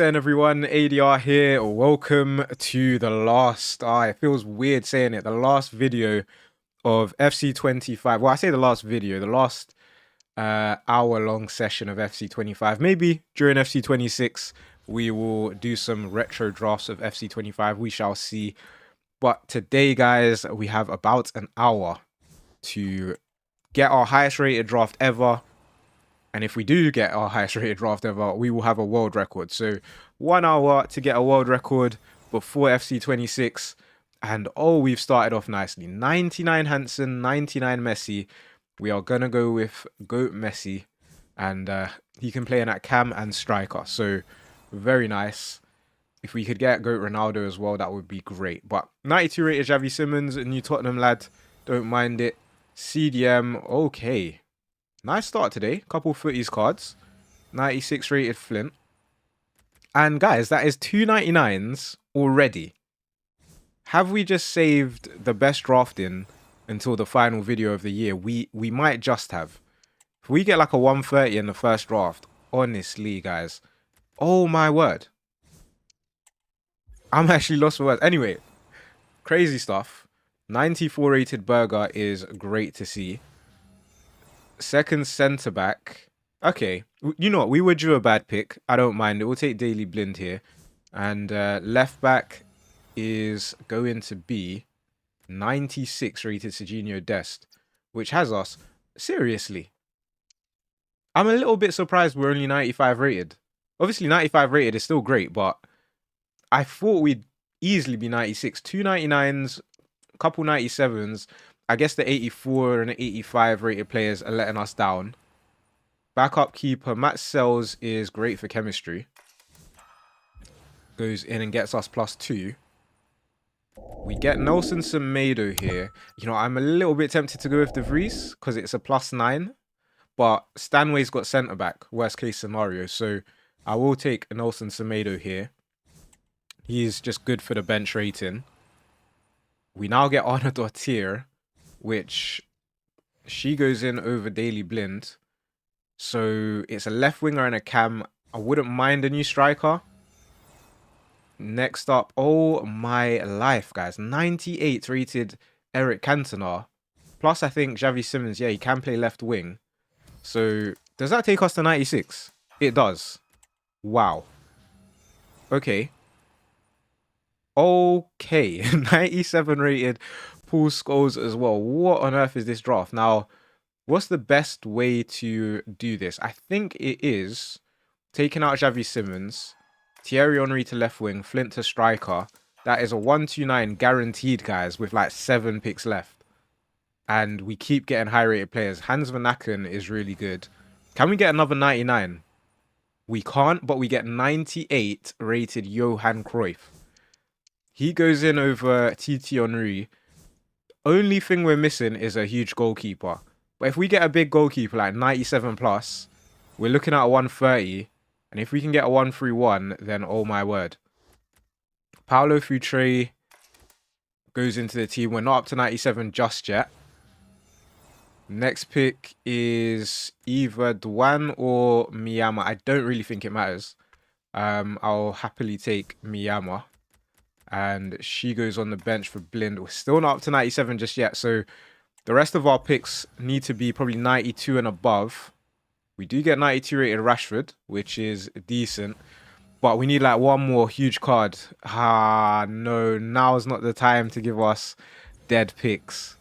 And everyone, ADR here. Welcome to the last, it feels weird saying it, the last video of FC25. Well, I say the last video, the last hour-long session of FC25. Maybe during FC26, we will do some retro drafts of FC25. We shall see. But today, guys, we have about an hour to get our highest rated draft ever. And if we do get our highest rated draft ever, we will have a world record. So 1 hour to get a world record before FC26. And oh, we've started off nicely. 99 Hansen, 99 Messi. We are going to go with GOAT Messi. And he can play in that cam and striker. So very nice. If we could get GOAT Ronaldo as well, that would be great. But 92 rated Xavi Simons, a new Tottenham lad. Don't mind it. CDM, okay. Nice start today. Couple Futties cards. 96 rated Flint. And guys, that is 299s already. Have we just saved the best drafting until the final video of the year? We might just have. If we get like a 130 in the first draft, honestly, guys. Oh my word. I'm actually lost for words. Anyway, crazy stuff. 94 rated Burger is great to see. Second centre back. Okay, you know what? We were due a bad pick. I don't mind it. We'll take Daily Blind here. And left back is going to be 96 rated Serginho Dest, which has us. Seriously. I'm a little bit surprised we're only 95 rated. Obviously, 95 rated is still great, but I thought we'd easily be 96. 299s, a couple 97s. I guess the 84 and 85 rated players are letting us down. Backup keeper, Matt Sells is great for chemistry. Goes in and gets us +2. We get Nelson Semedo here. You know, I'm a little bit tempted to go with De Vries because it's a +9. But Stanway's got centre-back, worst case scenario. So I will take Nelson Semedo here. He's just good for the bench rating. We now get Arna Dortier, which she goes in over Daily Blind. So it's a left winger and a cam. I wouldn't mind a new striker. Next up, oh my life, guys. 98 rated Eric Cantona. Plus, I think Xavi Simons, yeah, he can play left wing. So does that take us to 96? It does. Wow. Okay. Okay. 97 rated Paul Scholes as well. What on earth is this draft? Now, what's the best way to do this? I think it is taking out Xavi Simons, Thierry Henry to left wing, Flint to striker. That is a 129 guaranteed, guys, with like 7 picks left. And we keep getting high-rated players. Hans Van Aken is really good. Can we get another 99? We can't, but we get 98 rated Johan Cruyff. He goes in over TT Henry. Only thing we're missing is a huge goalkeeper. But if we get a big goalkeeper like 97 plus, we're looking at a 130. And if we can get a 131, then oh my word. Paulo Futre goes into the team. We're not up to 97 just yet. Next pick is either Dwan or Miyama. I don't really think it matters. I'll happily take Miyama. And she goes on the bench for Blind. We're still not up to 97 just yet. So the rest of our picks need to be probably 92 and above. We do get 92 rated Rashford, which is decent. But we need like one more huge card. Ah, no. Now's not the time to give us dead picks.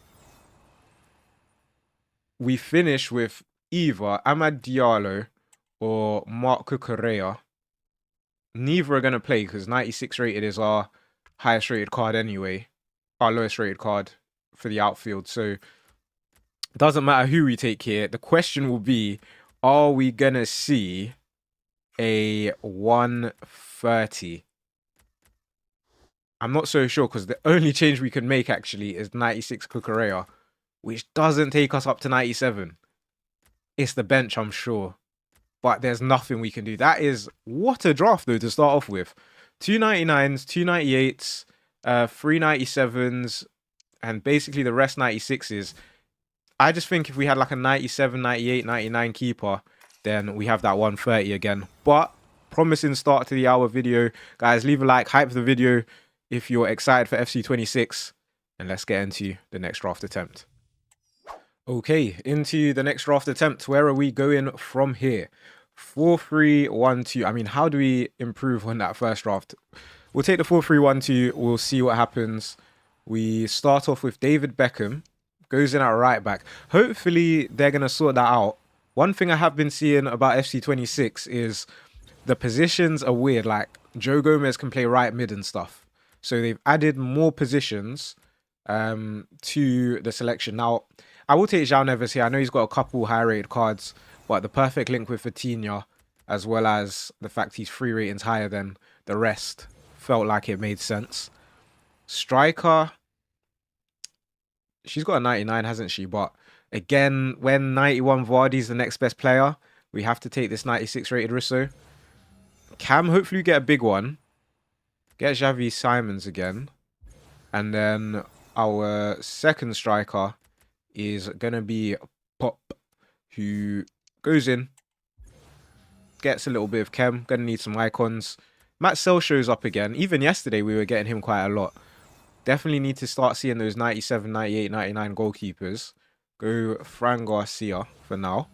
We finish with either Amad Diallo or Marc Cucurella. Neither are going to play because 96 rated is our highest rated card anyway. Our lowest rated card for the outfield. So it doesn't matter who we take here. The question will be, are we going to see a 130? I'm not so sure because the only change we can make actually is 96 Cucurella, which doesn't take us up to 97. It's the bench, I'm sure. But there's nothing we can do. That is, what a draft though to start off with. 299s, 298s, 397s, and basically the rest 96s. I just think if we had like a 97, 98, 99 keeper, then we have that 130 again. But promising start to the hour video. Guys, leave a like, hype the video if you're excited for FC26. And let's get into the next draft attempt. Okay, into the next draft attempt. Where are we going from here? 4-3-1-2. I mean, how do we improve on that first draft? We'll take the 4-3-1-2. We'll see what happens. We start off with David Beckham. Goes in at right back. Hopefully, they're going to sort that out. One thing I have been seeing about FC26 is the positions are weird. Like, Joe Gomez can play right mid and stuff. So they've added more positions to the selection. Now, I will take João Neves here. I know he's got a couple high-rated cards, but the perfect link with Coutinho, as well as the fact he's 3 ratings higher than the rest, felt like it made sense. Striker, she's got a 99, hasn't she? But again, when 91 Vardy's the next best player, we have to take this 96 rated Russo. Cam, hopefully you get a big one. Get Xavi Simons again. And then our second striker is going to be Pop, who goes in, gets a little bit of chem, going to need some icons. Matt Sell shows up again. Even yesterday, we were getting him quite a lot. Definitely need to start seeing those 97, 98, 99 goalkeepers. Go Fran Garcia for now.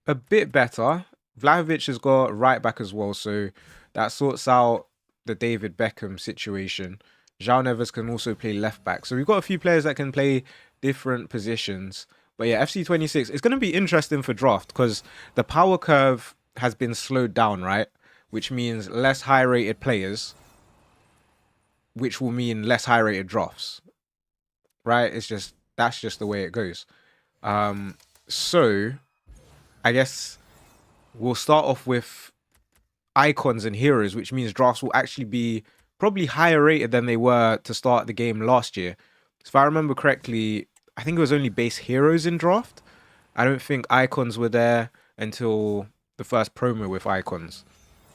A bit better. Vlahovic has got right back as well, so that sorts out the David Beckham situation. João Neves can also play left back. So we've got a few players that can play different positions. But yeah, FC26, it's going to be interesting for draft because the power curve has been slowed down, right? Which means less high-rated players, which will mean less high-rated drafts, right? That's just the way it goes. So I guess we'll start off with icons and heroes, which means drafts will actually be probably higher rated than they were to start the game last year. So if I remember correctly, I think it was only base heroes in draft. I don't think icons were there until the first promo with icons.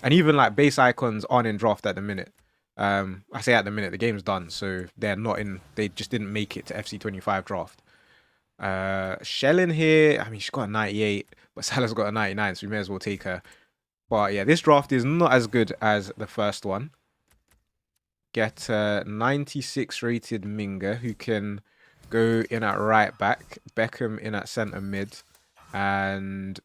And even like base icons aren't in draft at the minute. I say at the minute, the game's done, so they're not in, they just didn't make it to FC25 draft. Shell in here, I mean, she's got a 98, but Salah's got a 99, so we may as well take her. But yeah, this draft is not as good as the first one. Get a 96 rated Minga, who can go in at right back. Beckham in at centre mid. And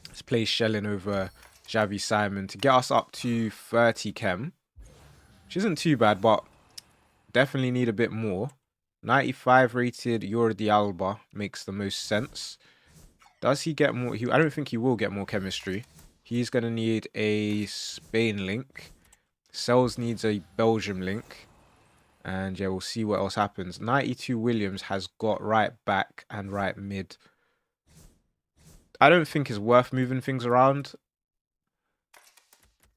let's play Shelling over Xavi Simon to get us up to 30 chem. Which isn't too bad, but definitely need a bit more. 95 rated Jordi Alba makes the most sense. Does he get more? I don't think he will get more chemistry. He's going to need a Spain link. Sells needs a Belgium link. And yeah, we'll see what else happens. 92 Williams has got right back and right mid. I don't think it's worth moving things around.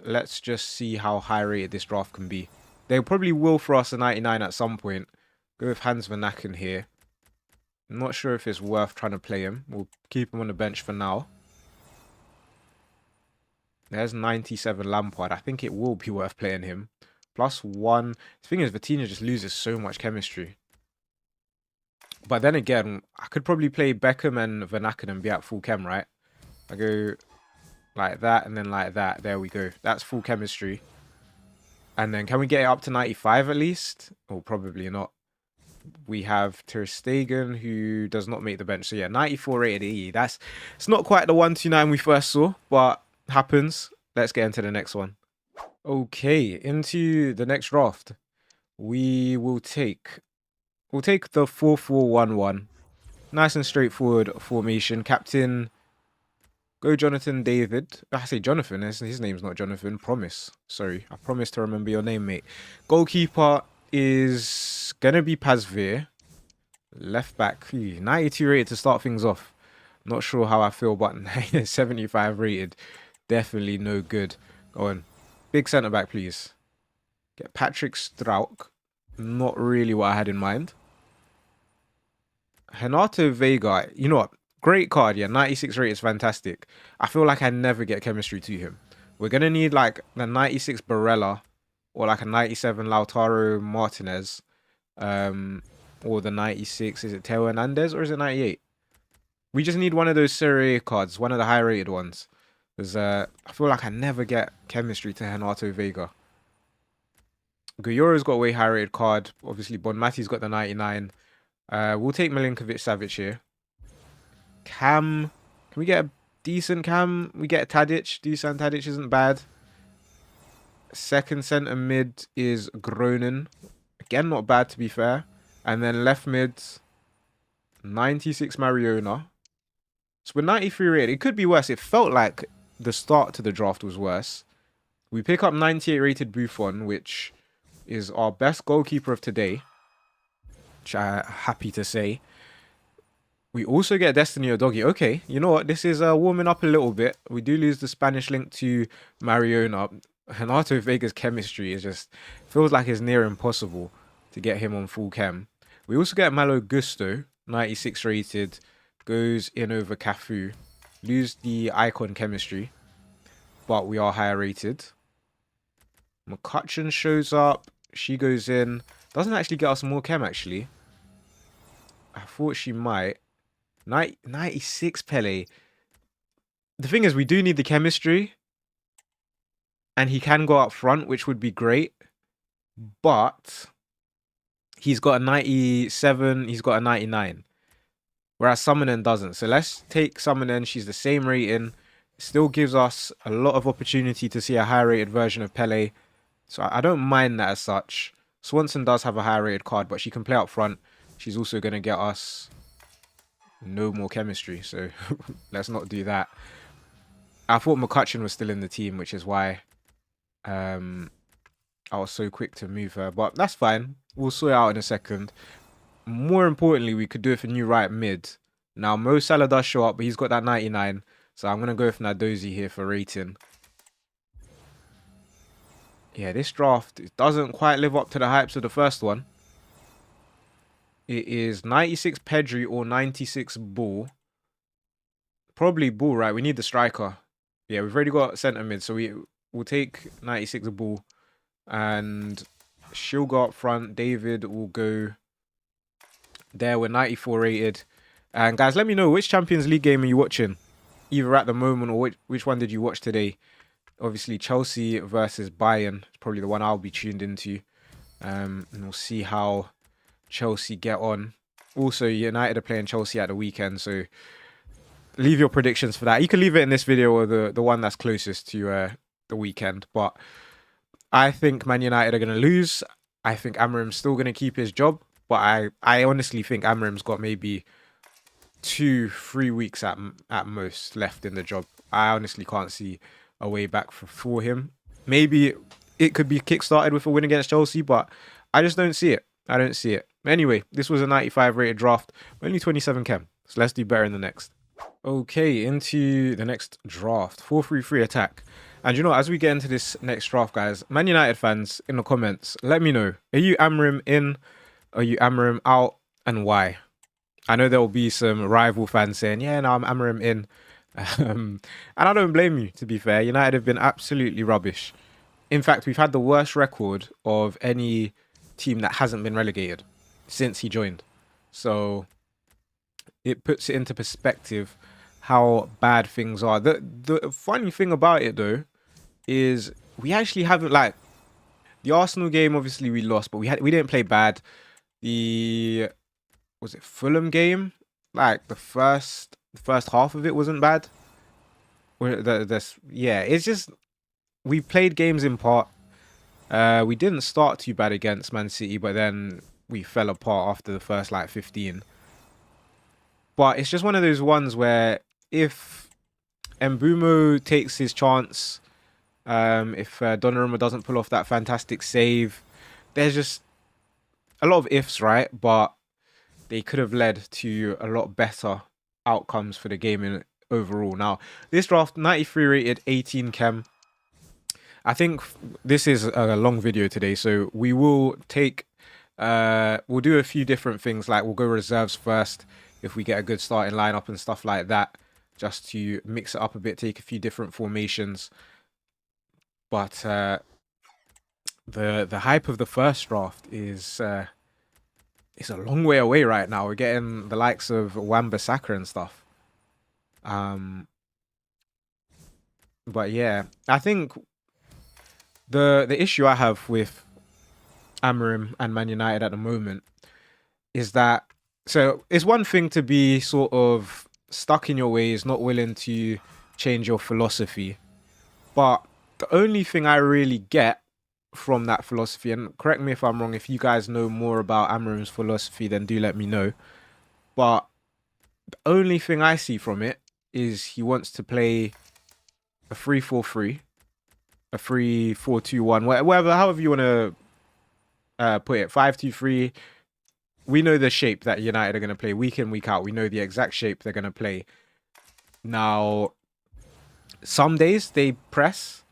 Let's just see how high rated this draft can be. They probably will for us a 99 at some point. Go with Hans Van Aken here. I'm not sure if it's worth trying to play him. We'll keep him on the bench for now. There's 97 Lampard. I think it will be worth playing him. +1. The thing is, Coutinho just loses so much chemistry. But then again, I could probably play Beckham and Van Aken and be at full chem, right? I go like that and then like that. There we go. That's full chemistry. And then can we get it up to 95 at least? Oh, probably not. We have Ter Stegen, who does not make the bench. So yeah, 94 rated E. It's not quite the 129 we first saw, but happens. Let's get into the next one. Okay, into the next draft. We'll take the 4-4-1-1. Nice and straightforward formation. Captain, go Jonathan David. I say Jonathan, his name's not Jonathan. Promise. Sorry, I promise to remember your name, mate. Goalkeeper is gonna be Pazvir. Left back, 92 rated to start things off. Not sure how I feel, but 75 rated. Definitely no good. Go on. Big centre back, please. Get Patrick Strauch. Not really what I had in mind. Renato Vega. You know what? Great card, yeah. 96 rated is fantastic. I feel like I never get chemistry to him. We're going to need like the 96 Barella or like a 97 Lautaro Martinez. Or the 96. Is it Teo Hernandez or is it 98? We just need one of those Serie A cards. One of the high rated ones. Because I feel like I never get chemistry to Renato Vega. Guyoro's got a way high rated card. Obviously, Bonmati's got the 99. We'll take Milinkovic Savic here. Cam. Can we get a decent Cam? We get Tadic. Dusan Tadic isn't bad. Second centre mid is Groningen. Again, not bad to be fair. And then left mid, 96 Mariona. So we're 93 rated. It could be worse. It felt like the start to the draft was worse. We pick up 98 rated Buffon, which is our best goalkeeper of today, which I'm happy to say. We also get Destiny Odogi. Okay, you know what? This is warming up a little bit. We do lose the Spanish link to Mariona. Renato Vega's chemistry is just feels like it's near impossible to get him on full chem. We also get Malo Gusto, 96 rated, goes in over Cafu. Lose the icon chemistry, but we are higher rated. McCutcheon shows up. She goes in. Doesn't actually get us more chem, actually. I thought she might. 96 Pele. The thing is, we do need the chemistry. And he can go up front, which would be great. But he's got a 97. He's got a 99. Whereas Summonen doesn't. So let's take Summonen. She's the same rating. Still gives us a lot of opportunity to see a high rated version of Pele. So I don't mind that as such. Swanson does have a high rated card, but she can play up front. She's also going to get us no more chemistry. So let's not do that. I thought McCutcheon was still in the team, which is why I was so quick to move her. But that's fine. We'll sort it out in a second. More importantly, we could do it for new right mid. Now, Mo Salah does show up, but he's got that 99. So I'm going to go for Nadozi here for rating. Yeah, this draft doesn't quite live up to the hypes of the first one. It is 96 Pedri or 96 Bull. Probably Bull, right? We need the striker. Yeah, we've already got centre mid, so we'll take 96 Bull. And she'll go up front. David will go there. We're 94 rated. And guys, let me know, which Champions League game are you watching? Either at the moment or which one did you watch today? Obviously, Chelsea versus Bayern is probably the one I'll be tuned into. And we'll see how Chelsea get on. Also, United are playing Chelsea at the weekend, so leave your predictions for that. You can leave it in this video or the one that's closest to the weekend. But I think Man United are going to lose. I think Amorim's still going to keep his job. But I honestly think Amorim's got maybe 2-3 weeks at most left in the job. I honestly can't see a way back for him. Maybe it could be kickstarted with a win against Chelsea, but I just don't see it. I don't see it. Anyway, this was a 95 rated draft. Only 27 chem. So let's do better in the next. Okay, into the next draft. 4-3-3 attack. And you know, as we get into this next draft, guys, Man United fans, in the comments, let me know. Are you Amorim in? Are you Amorim out? And why? I know there will be some rival fans saying, yeah, no, I'm Amorim in. And I don't blame you, to be fair. United have been absolutely rubbish. In fact, we've had the worst record of any team that hasn't been relegated since he joined. So it puts it into perspective how bad things are. The funny thing about it, though, is we actually haven't, like, the Arsenal game, obviously we lost, but we didn't play bad. Was it Fulham game? Like the first half of it wasn't bad. Yeah, it's just we played games in part. We didn't start too bad against Man City, but then we fell apart after the first like 15. But it's just one of those ones where if Mbumo takes his chance, if Donnarumma doesn't pull off that fantastic save, there's just a lot of ifs, right? But they could have led to a lot better outcomes for the game in overall. Now, this draft, 93 rated, 18 chem. I think this is a long video today, so we will take, we'll do a few different things, like we'll go reserves first if we get a good starting lineup and stuff like that, just to mix it up a bit, take a few different formations. But the hype of the first draft is it's a long way away right now. We're getting the likes of Wan-Bissaka and stuff. But yeah, I think the issue I have with Amorim and Man United at the moment is that, so it's one thing to be sort of stuck in your ways, not willing to change your philosophy. But the only thing I really get from that philosophy, and correct me if I'm wrong, if you guys know more about Amorim's philosophy, then do let me know. But the only thing I see from it is he wants to play a 3-4-3, a 3-4-2-1, whatever, however you want to put it, 5-2-3. We know the shape that United are going to play week in, week out. We know the exact shape they're going to play. Now, some days they press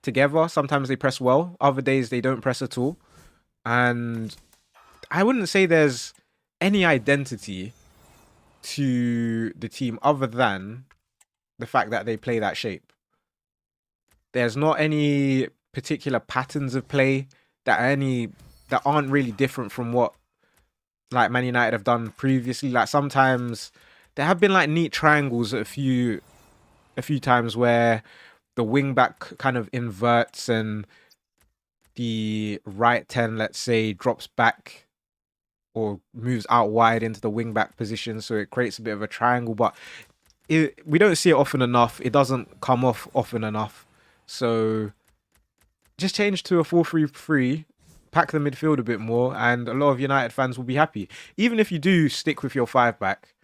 together. Sometimes they press well. Other days they don't press at all. And I wouldn't say there's any identity to the team other than the fact that they play that shape. There's not any particular patterns of play that aren't really different from what like Man United have done previously. Like sometimes there have been like neat triangles a few times where the wing back kind of inverts and the right 10, let's say, drops back or moves out wide into the wing back position, so it creates a bit of a triangle. But we don't see it often enough. It doesn't come off often enough. So just change to a 4-3-3, pack the midfield a bit more, and a lot of United fans will be happy. Even if you do stick with your 5-back,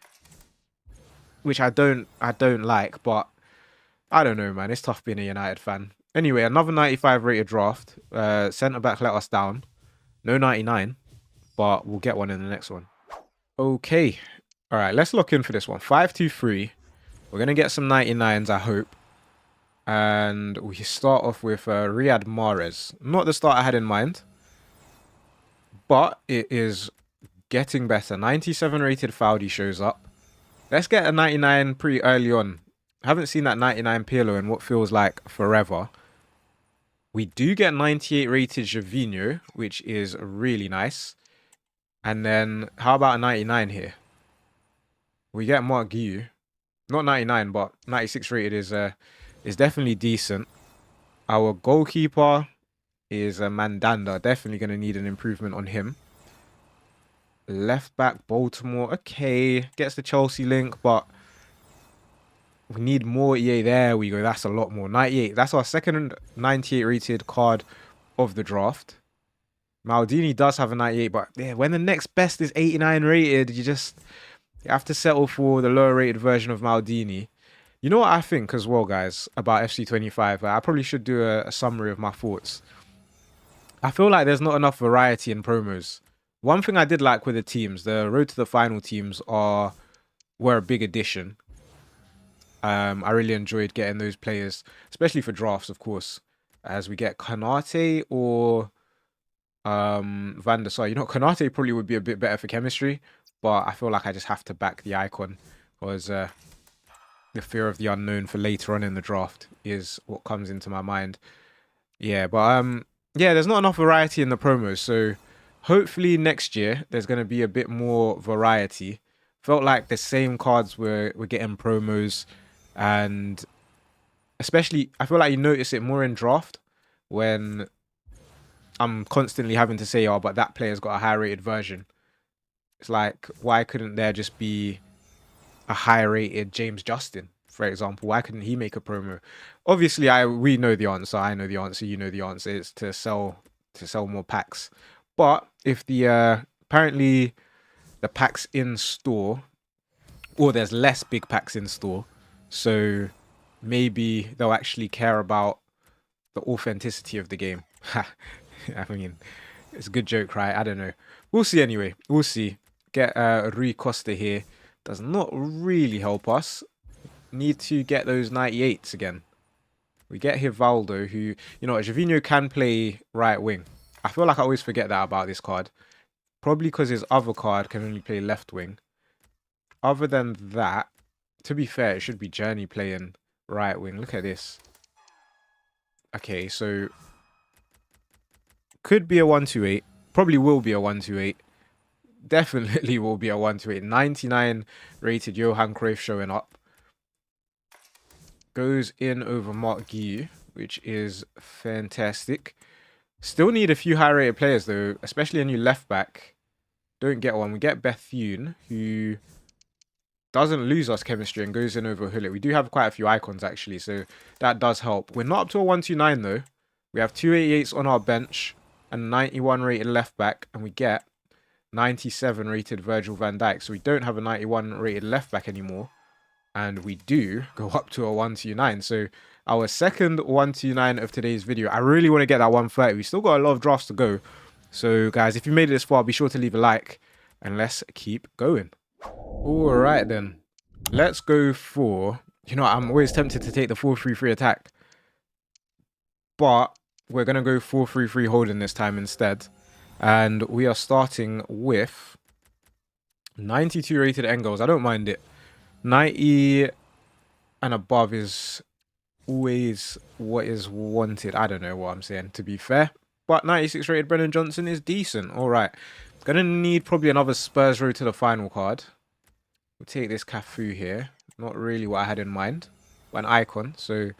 which I don't like, but I don't know, man. It's tough being a United fan. Anyway, another 95 rated draft. Centre-back let us down. No 99, but we'll get one in the next one. Okay. All right, let's lock in for this one. 5-2-3. We're going to get some 99s, I hope. And we start off with Riyad Mahrez. Not the start I had in mind, but it is getting better. 97 rated Futties shows up. Let's get a 99 pretty early on. I haven't seen that 99 Pirlo in what feels like forever. We do get 98 rated Gervinho, which is really nice. And then how about a 99 here? We get Mark Guiu. Not 99, but 96 rated is definitely decent. Our goalkeeper is Mandanda. Definitely going to need an improvement on him. Left back Baltimore. Okay, gets the Chelsea link, but we need more EA. There we go. That's a lot more. 98. That's our second 98 rated card of the draft. Maldini does have a 98, but yeah, when the next best is 89 rated, you have to settle for the lower rated version of Maldini. You know what I think as well, guys, about FC25? I probably should do a summary of my thoughts. I feel like there's not enough variety in promos. One thing I did like with the teams, the road to the final teams were a big addition. I really enjoyed getting those players, especially for drafts, of course, as we get Konate or Van der Sar. You know, Konate probably would be a bit better for chemistry, but I feel like I just have to back the icon because the fear of the unknown for later on in the draft is what comes into my mind. Yeah, but yeah, there's not enough variety in the promos, so hopefully next year there's going to be a bit more variety. Felt like the same cards were getting promos, and especially I feel like you notice it more in draft when I'm constantly having to say, oh, but that player's got a high rated version. It's like, why couldn't there just be a high rated James Justin, for example? Why couldn't he make a promo? Obviously, we know the answer. I know the answer. You know the answer. It's to sell more packs. But if the apparently the packs in store, or there's less big packs in store, so maybe they'll actually care about the authenticity of the game. I mean, it's a good joke, right? I don't know. We'll see anyway. We'll see. Get Rui Costa here. Does not really help us. Need to get those 98s again. We get Rivaldo, who, you know, Gervinho can play right wing. I feel like I always forget that about this card. Probably because his other card can only play left wing. Other than that, to be fair, it should be Journey playing right wing. Look at this. Okay, so could be a 128. Probably will be a 128. Definitely will be a 128. 99 rated Johan Cruyff showing up. goes in over Mark Guy, which is fantastic. Still need a few high-rated players, though, especially a new left-back. Don't get one. We get Bethune, who doesn't lose us chemistry and goes in over Hullet. We do have quite a few icons, actually, so that does help. We're not up to a 129, though. We have 288s on our bench and 91 rated left-back, and we get 97 rated Virgil van Dijk. So we don't have a 91 rated left-back anymore, and we do go up to a 129. So our second 129 of today's video. I really want to get that 130. We still got a lot of drafts to go. So, guys, if you made it this far, be sure to leave a like, and let's keep going. All right, then. Let's go for... You know, I'm always tempted to take the 4-3-3 attack. But we're going to go 4-3-3 holding this time instead. And we are starting with 92 rated Engels. I don't mind it. 90 and above is always what is wanted. I don't know what I'm saying, to be fair. But 96 rated Brennan Johnson is decent. All right. Going to need probably another Spurs road to the final card. We'll take this Cafu here. Not really what I had in mind. But an icon, so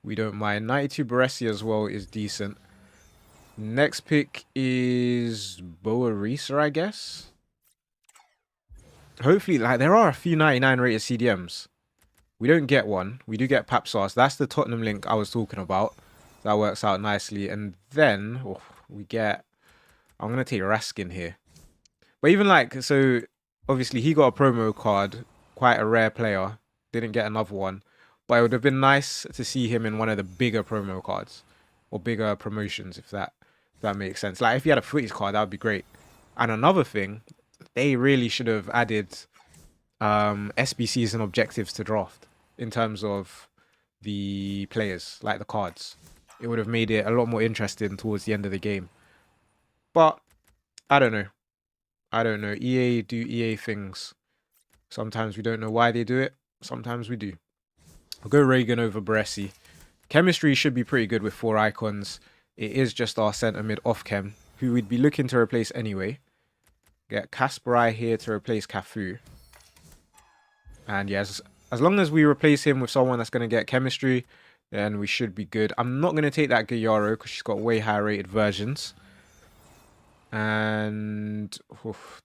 we don't mind. 92 Baresi as well is decent. Next pick is Boa Risa, I guess. Hopefully, like, there are a few 99 rated CDMs. We don't get one. We do get Papsas. That's the Tottenham link I was talking about. That works out nicely. And then we get... I'm going to take Raskin here. But even like... So, obviously, he got a promo card. Quite a rare player. Didn't get another one. But it would have been nice to see him in one of the bigger promo cards. Or bigger promotions, if that makes sense. Like, if he had a Futties card, that would be great. And another thing, they really should have added SBCs and objectives to draft. In terms of the players, like the cards. It would have made it a lot more interesting towards the end of the game. But, I don't know. I don't know. EA do EA things. Sometimes we don't know why they do it. Sometimes we do. I'll go Reagan over Baresi. Chemistry should be pretty good with 4 icons. It is just our centre mid off chem, who we'd be looking to replace anyway. Get Kasparai here to replace Cafu. And yes, as long as we replace him with someone that's going to get chemistry, then we should be good. I'm not going to take that Gayaro because she's got way higher rated versions. And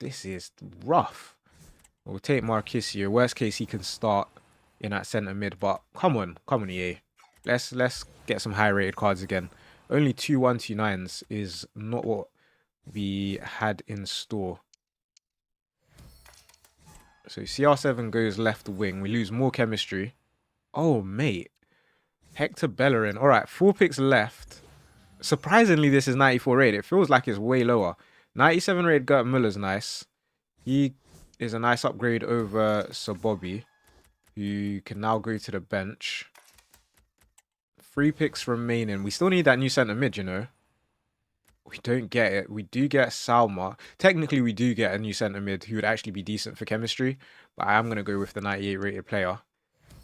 this is rough. We'll take Marquisio. Worst case, he can start in that centre mid. But come on EA. Let's get some high rated cards again. Only 2 129s is not what we had in store. So CR7 goes left wing. We lose more chemistry. Oh, mate. Hector Bellerin. All right, 4 picks left. Surprisingly, this is 94 rated. It feels like it's way lower. 97 rated Gert Muller's nice. He is a nice upgrade over Sir Bobby, who can now go to the bench. 3 picks remaining. We still need that new centre mid, you know. We don't get it. We do get Salma. Technically, we do get a new centre mid who would actually be decent for chemistry. But I am going to go with the 98 rated player.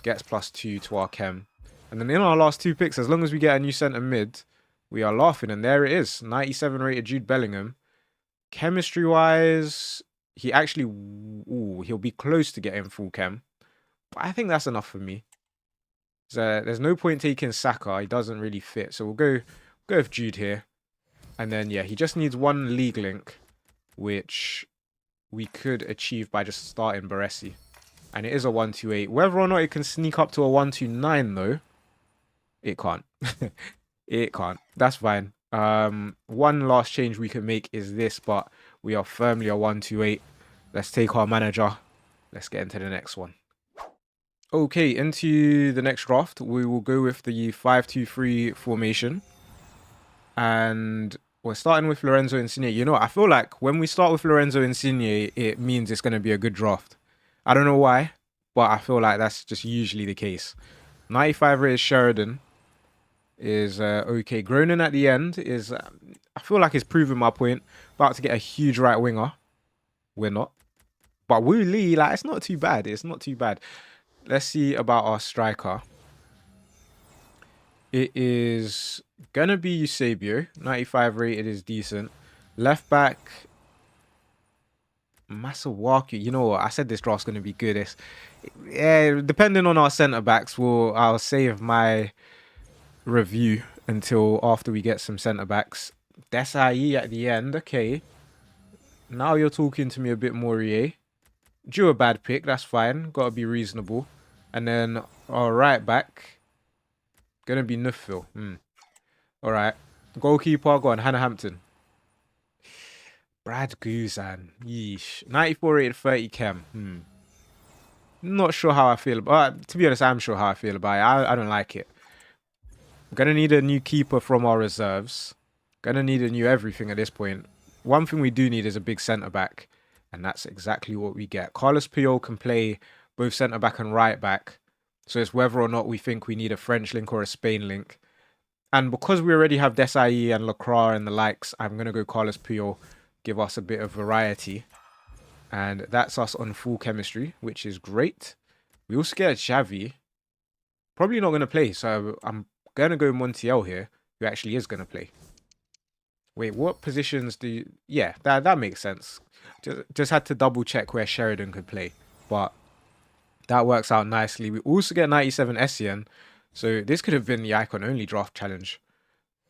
Gets +2 to our chem. And then in our last 2 picks, as long as we get a new centre mid, we are laughing. And there it is. 97 rated Jude Bellingham. Chemistry-wise, he actually... Ooh, he'll be close to getting full chem. But I think that's enough for me. So there's no point taking Saka. He doesn't really fit. So we'll go with Jude here. And then, yeah, he just needs 1 league link, which we could achieve by just starting Baresi. And it is a 128. Whether or not it can sneak up to a 129, though, it can't. It can't. That's fine. One last change we can make is this, but we are firmly a 128. Let's take our manager. Let's get into the next one. Okay, into the next draft, we will go with the 5-2-3 formation. And we're starting with Lorenzo Insigne. You know, I feel like when we start with Lorenzo Insigne, it means it's going to be a good draft. I don't know why, but I feel like that's just usually the case. 95 rated Sheridan is okay. Gronin at the end is, I feel like it's proving my point. About to get a huge right winger. We're not. But Wu Lee, like, it's not too bad. It's not too bad. Let's see about our striker. It is going to be Eusebio. 95 rated is decent. Left back, Masuaku. You know what? I said this draft's going to be good. Yeah, depending on our centre backs, I'll save my review until after we get some centre backs. Desai at the end. Okay, now you're talking to me a bit more, EA. Drew a bad pick. That's fine. Got to be reasonable. And then our right back gonna be Nuffil. All right. Goalkeeper, go on, Hannah Hampton. Brad Guzan. Yeesh. 94 rated, 30 chem. Not sure how I feel about. To be honest, I'm sure how I feel about it. I don't like it. Gonna need a new keeper from our reserves. Gonna need a new everything at this point. One thing we do need is a big centre back, and that's exactly what we get. Carlos Puyol can play both centre back and right back, so it's whether or not we think we need a French link or a Spain link. And because we already have Desai and Lacroix and the likes, I'm gonna go Carlos Puyol, give us a bit of variety, and that's us on full chemistry, which is great. We also get Xavi. Probably not gonna play, so I'm gonna go Montiel here, who actually is gonna play. Wait, what positions do you... Yeah, that makes sense. Just had to double check where Sheridan could play, but that works out nicely. We also get 97 Essien, so this could have been the icon only draft challenge.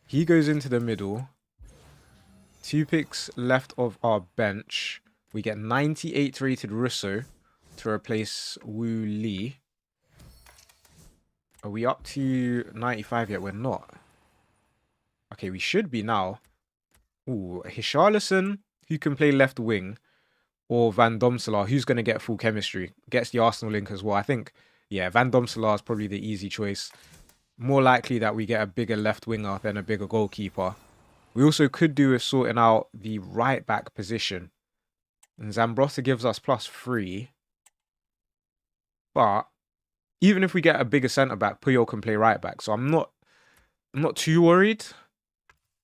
He goes into the middle. 2 picks left of our bench. We get 98 rated Russo to replace Wu Li. Are we up to 95 yet? We're not. Okay, we should be now. Ooh, Hisharlison, who can play left wing, or Van Domselaar, who's going to get full chemistry. Gets the Arsenal link as well. I think, yeah, Van Domselaar is probably the easy choice. More likely that we get a bigger left winger than a bigger goalkeeper. We also could do with sorting out the right back position. And Zambrotta gives us +3. But even if we get a bigger centre back, Puyol can play right back. So I'm not too worried.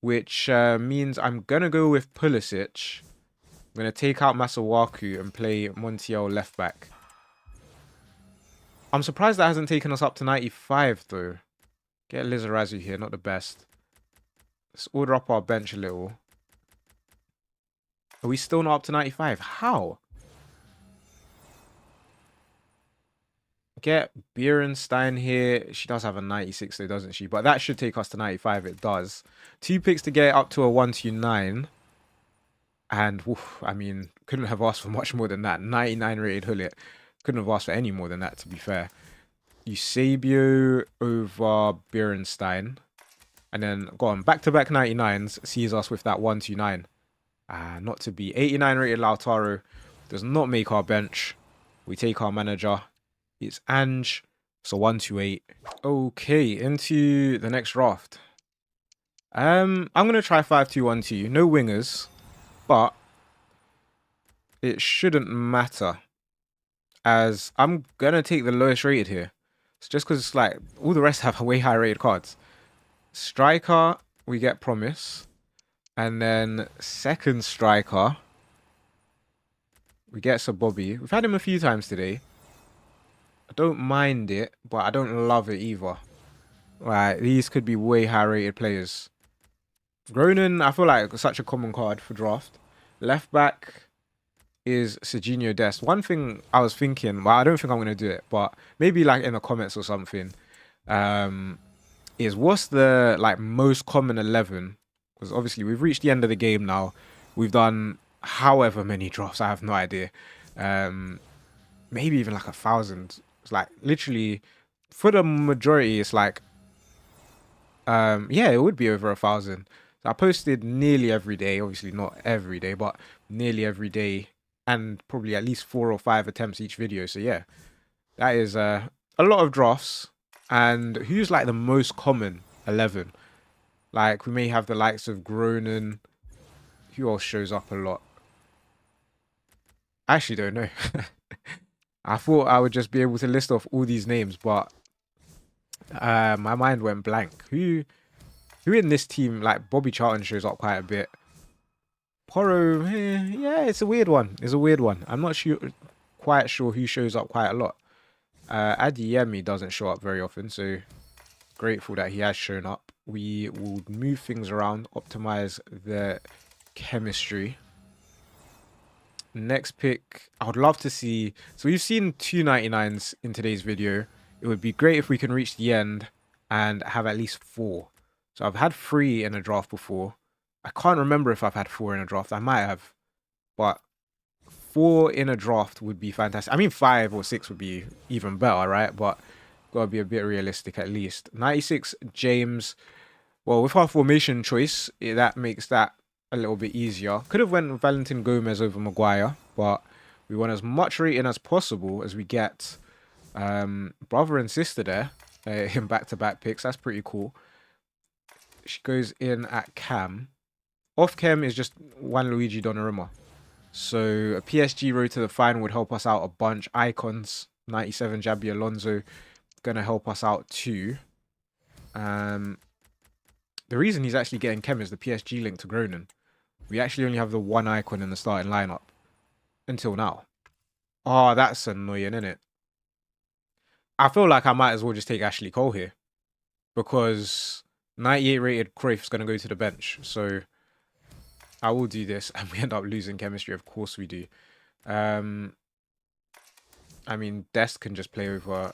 Which means I'm going to go with Pulisic. I'm going to take out Masuaku and play Montiel left back. I'm surprised that hasn't taken us up to 95 though. Get Lizarazu here, not the best. Let's order up our bench a little. Are we still not up to 95? How? Get Bierenstein here. She does have a 96 though, doesn't she? But that should take us to 95. It does. 2 picks to get up to a 129. And, oof, I mean, couldn't have asked for much more than that. 99 rated Hullet. Couldn't have asked for any more than that, to be fair. Eusebio over Bierenstein. And then, go on, back-to-back 99s sees us with that 129. Not to be. 89 rated Lautaro does not make our bench. We take our manager. It's Ange. So 128. Okay, into the next draft. I'm going to try 5-2-1-2. No wingers. But it shouldn't matter. As I'm going to take the lowest rated here. It's just because it's like all the rest have way higher rated cards. Striker, we get Promise. And then second striker, we get Sir Bobby. We've had him a few times today. I don't mind it, but I don't love it either. Right, these could be way higher rated players. Gronin, I feel like such a common card for draft. Left back is Serginho Dest. One thing I was thinking, well, I don't think I'm going to do it, but maybe like in the comments or something, is what's the like most common 11? Because obviously we've reached the end of the game now. We've done however many drafts, I have no idea. Maybe even like 1,000. It's like literally for the majority, it's like, yeah, it would be over 1,000. So I posted nearly every day, obviously not every day, but nearly every day, and probably at least 4 or 5 attempts each video. So yeah, that is a lot of drafts. And who's like the most common 11? Like we may have the likes of Gronin. Who else shows up a lot? I actually don't know. I thought I would just be able to list off all these names, but my mind went blank. Who in this team, like Bobby Charlton shows up quite a bit. Porro, yeah, it's a weird one. It's a weird one. I'm not quite sure who shows up quite a lot. Adeyemi doesn't show up very often, so grateful that he has shown up. We will move things around, optimize the chemistry. Next pick, I would love to see. So we've seen 299s in today's video. It would be great if we can reach the end and have at least 4. So I've had 3 in a draft before. I can't remember if I've had 4 in a draft. I might have, but 4 in a draft would be fantastic. I mean, 5 or 6 would be even better, right? But gotta be a bit realistic at least. 96 James. Well, with our formation choice, that makes that a little bit easier. Could have went Valentin Gomez over Maguire, but we want as much rating as possible as we get. Brother and sister there in back-to-back picks. That's pretty cool. She goes in at cam. Off cam is just Juan Luigi Donnarumma. So a PSG road to the final would help us out a bunch. Icons, 97 Jabi Alonso, gonna help us out too. The reason he's actually getting chem is the PSG link to Groningen. We actually only have the 1 icon in the starting lineup until now. Oh, that's annoying, isn't it? I feel like I might as well just take Ashley Cole here because 98 rated Cruyff's going to go to the bench. So I will do this and we end up losing chemistry. Of course we do. I mean, Dest can just play over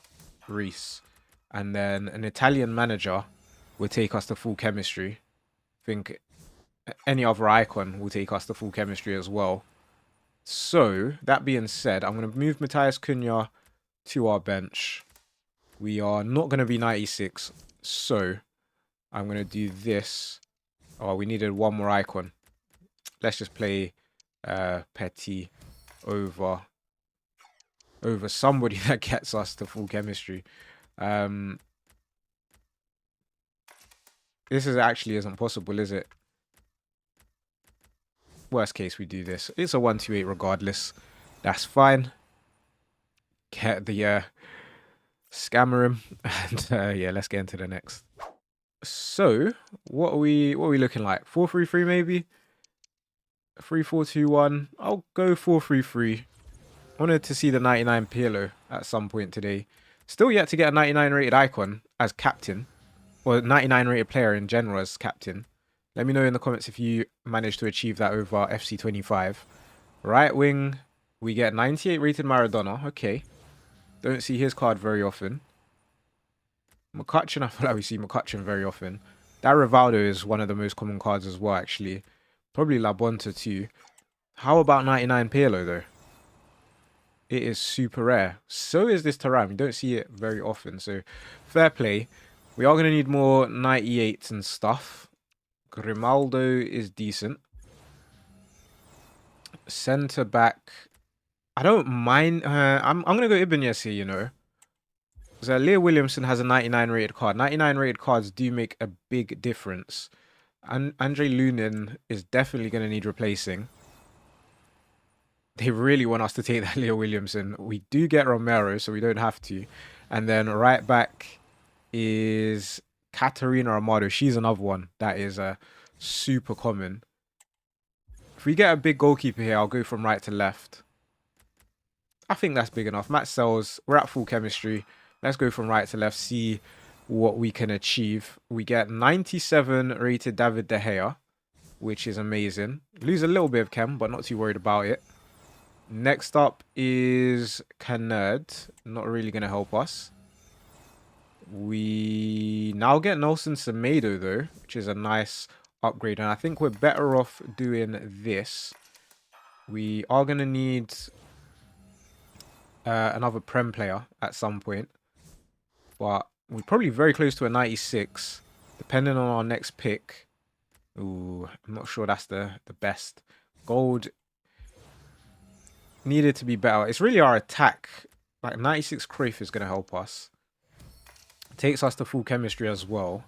Reese. And then an Italian manager will take us to full chemistry. I think any other icon will take us to full chemistry as well. So, that being said, I'm going to move Matthias Cunha to our bench. We are not going to be 96. So, I'm going to do this. Oh, we needed 1 more icon. Let's just play Petit over somebody that gets us to full chemistry. This actually isn't possible, is it? Worst case, we do this. It's a 128 regardless. That's fine. Get the scammer him, and yeah, let's get into the next. So, what are we looking like? 4-3-3 maybe? 3-4-2-1. I'll go 4-3-3. Wanted to see the 99 Pirlo at some point today. Still yet to get a 99 rated icon as captain. Or 99 rated player in general as captain. Let me know in the comments if you managed to achieve that over FC25. Right wing, we get 98 rated Maradona. Okay. Don't see his card very often. McCutcheon, I feel like we see McCutcheon very often. That Rivaldo is one of the most common cards as well, actually. Probably La Bonta too. How about 99 Pirlo though? It is super rare. So is this Taran. We don't see it very often. So fair play. We are going to need more 98s and stuff. Grimaldo is decent. Centre back. I don't mind. I'm going to go Ibanez here, you know. So Leo Williamson has a 99 rated card. 99 rated cards do make a big difference. And Andre Lunin is definitely going to need replacing. They really want us to take that Leo Williamson. We do get Romero, so we don't have to. And then right back is Katarina Amado. She's another one that is super common. If we get a big goalkeeper here, I'll go from right to left. I think that's big enough. Matt Sells, we're at full chemistry. Let's go from right to left, see what we can achieve. We get 97 rated David De Gea, which is amazing. Lose a little bit of chem, but not too worried about it. Next up is Canard. Not really going to help us. We now get Nelson Semedo, though, which is a nice upgrade. And I think we're better off doing this. We are going to need another Prem player at some point. But we're probably very close to a 96, depending on our next pick. Ooh, I'm not sure that's the best. Gold needed to be better. It's really our attack. Like 96 Cruyff is going to help us. Takes us to full chemistry as well.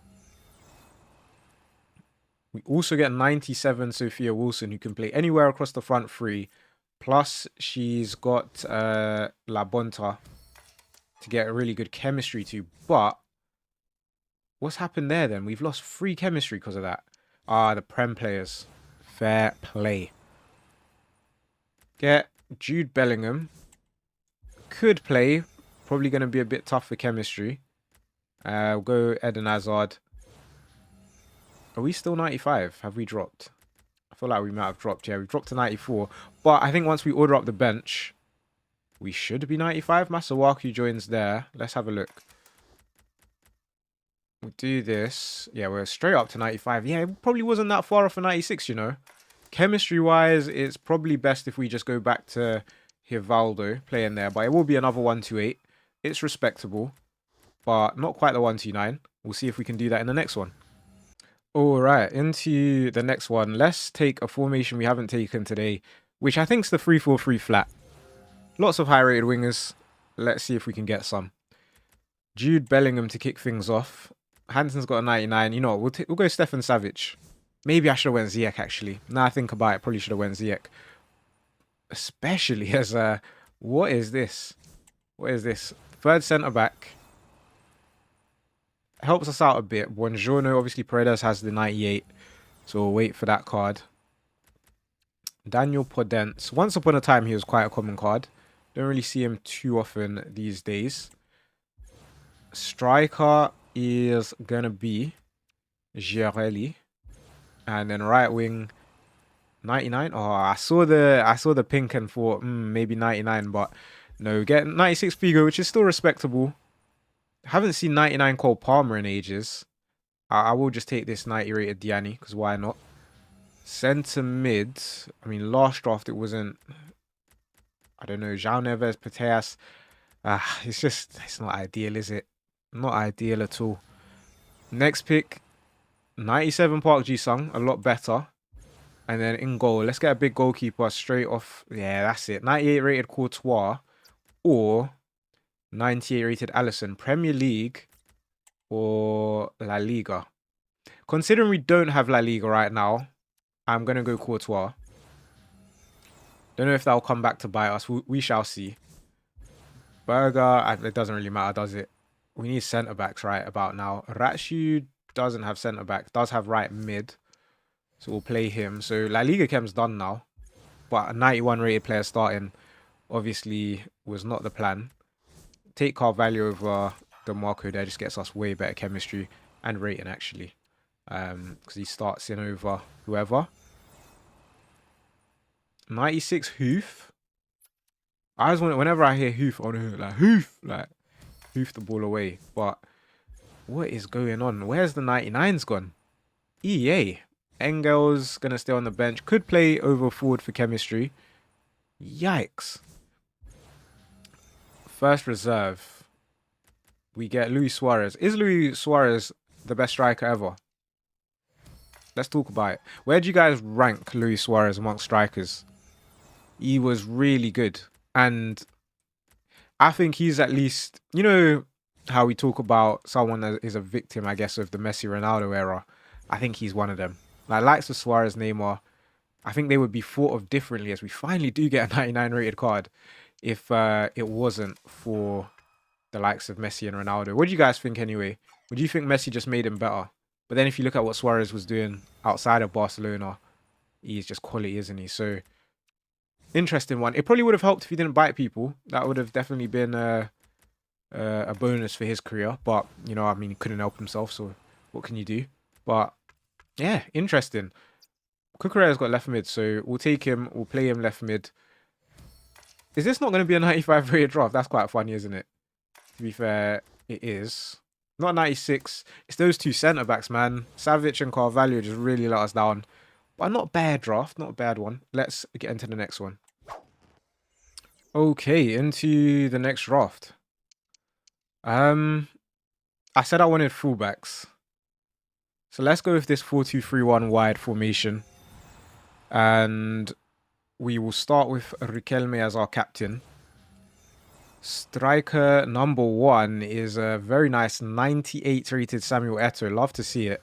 We also get 97 Sophia Wilson, who can play anywhere across the front three. Plus, she's got La Bonta to get a really good chemistry to. But what's happened there then? We've lost 3 chemistry because of that. Ah, the Prem players. Fair play. Get Jude Bellingham. Could play. Probably going to be a bit tough for chemistry. We'll go Eden Hazard. Are we still 95? Have we dropped? I I feel like we might have dropped. Yeah, we dropped to 94. But I think once we order up the bench, we should be 95. Masawaku joins there. Let's have a look. We do this. Yeah, we're straight up to 95. Yeah, it probably wasn't that far off a 96, you know. Chemistry-wise, it's probably best if we just go back to Hivaldo playing there. But it will be another 128. It's respectable, but not quite the 129. We'll see if we can do that in the next one. All right, into the next one. Let's take a formation we haven't taken today, which I think is the 3-4-3 flat. Lots of high-rated wingers. Let's see if we can get some. Jude Bellingham to kick things off. Hansen's got a 99. You know what? We'll go Stefan Savic. Maybe I should have went Ziyech, actually. Now I think about it, probably should have went Ziyech. Especially as what is this? What is this? Third centre-back. Helps us out a bit. Buongiorno, obviously Paredes has the 98. So we'll wait for that card. Daniel Podence. Once upon a time, he was quite a common card. Don't really see him too often these days. Striker is going to be Girelli. And then right wing, 99. Oh, I saw the pink and thought, maybe 99. But no, get 96 Figo, which is still respectable. Haven't seen 99 Cole Palmer in ages. I will just take this 90 rated Diani, because why not? Centre mid. I mean, last draft it wasn't, I don't know, João Neves, Pateas. It's not ideal, is it? Not ideal at all. Next pick, 97 Park Ji-sung, a lot better. And then in goal, let's get a big goalkeeper straight off. Yeah, that's it. 98 rated Courtois or 98 rated Alisson. Premier League or La Liga. Considering we don't have La Liga right now, I'm going to go Courtois. Don't know if that'll come back to bite us. We shall see. Berger, it doesn't really matter, does it? We need centre-backs right about now. Ratshu doesn't have centre-back. Does have right mid. So we'll play him. So La Liga Chem's done now. But a 91 rated player starting obviously was not the plan. Take Carvalho over DeMarco there. Just gets us way better chemistry and rating actually. Because he starts in over whoever. 96 Hoof. I always want, whenever I hear Hoof, I want to hear like Hoof. Like Hoof the ball away. But what is going on? Where's the 99s gone? EA. Engels going to stay on the bench. Could play over forward for chemistry. Yikes. First reserve. We get Luis Suarez. Is Luis Suarez the best striker ever? Let's talk about it. Where do you guys rank Luis Suarez amongst strikers? He was really good. And I think he's at least, you know how we talk about someone that is a victim, I guess, of the Messi Ronaldo era. I think he's one of them. Like likes of Suarez, Neymar, I think they would be thought of differently as we finally do get a 99 rated card if it wasn't for the likes of Messi and Ronaldo. What do you guys think anyway? Would you think Messi just made him better? But then if you look at what Suarez was doing outside of Barcelona, he's just quality, isn't he? So, interesting one. It probably would have helped if he didn't bite people. That would have definitely been a bonus for his career. But, you know, I mean, he couldn't help himself, so what can you do? But, yeah, interesting. Cucurella's got left mid, so we'll take him. We'll play him left mid. Is this not going to be a 95 rated draft? That's quite funny, isn't it? To be fair, it is. Not 96. It's those two centre-backs, man. Savic and Carvalho just really let us down. But not a bad draft. Not a bad one. Let's get into the next one. Okay, into the next draft. I said I wanted fullbacks. So let's go with this 4-2-3-1 wide formation. And we will start with Riquelme as our captain. Striker number 1 is a very nice 98 rated Samuel Eto'o. Love to see it.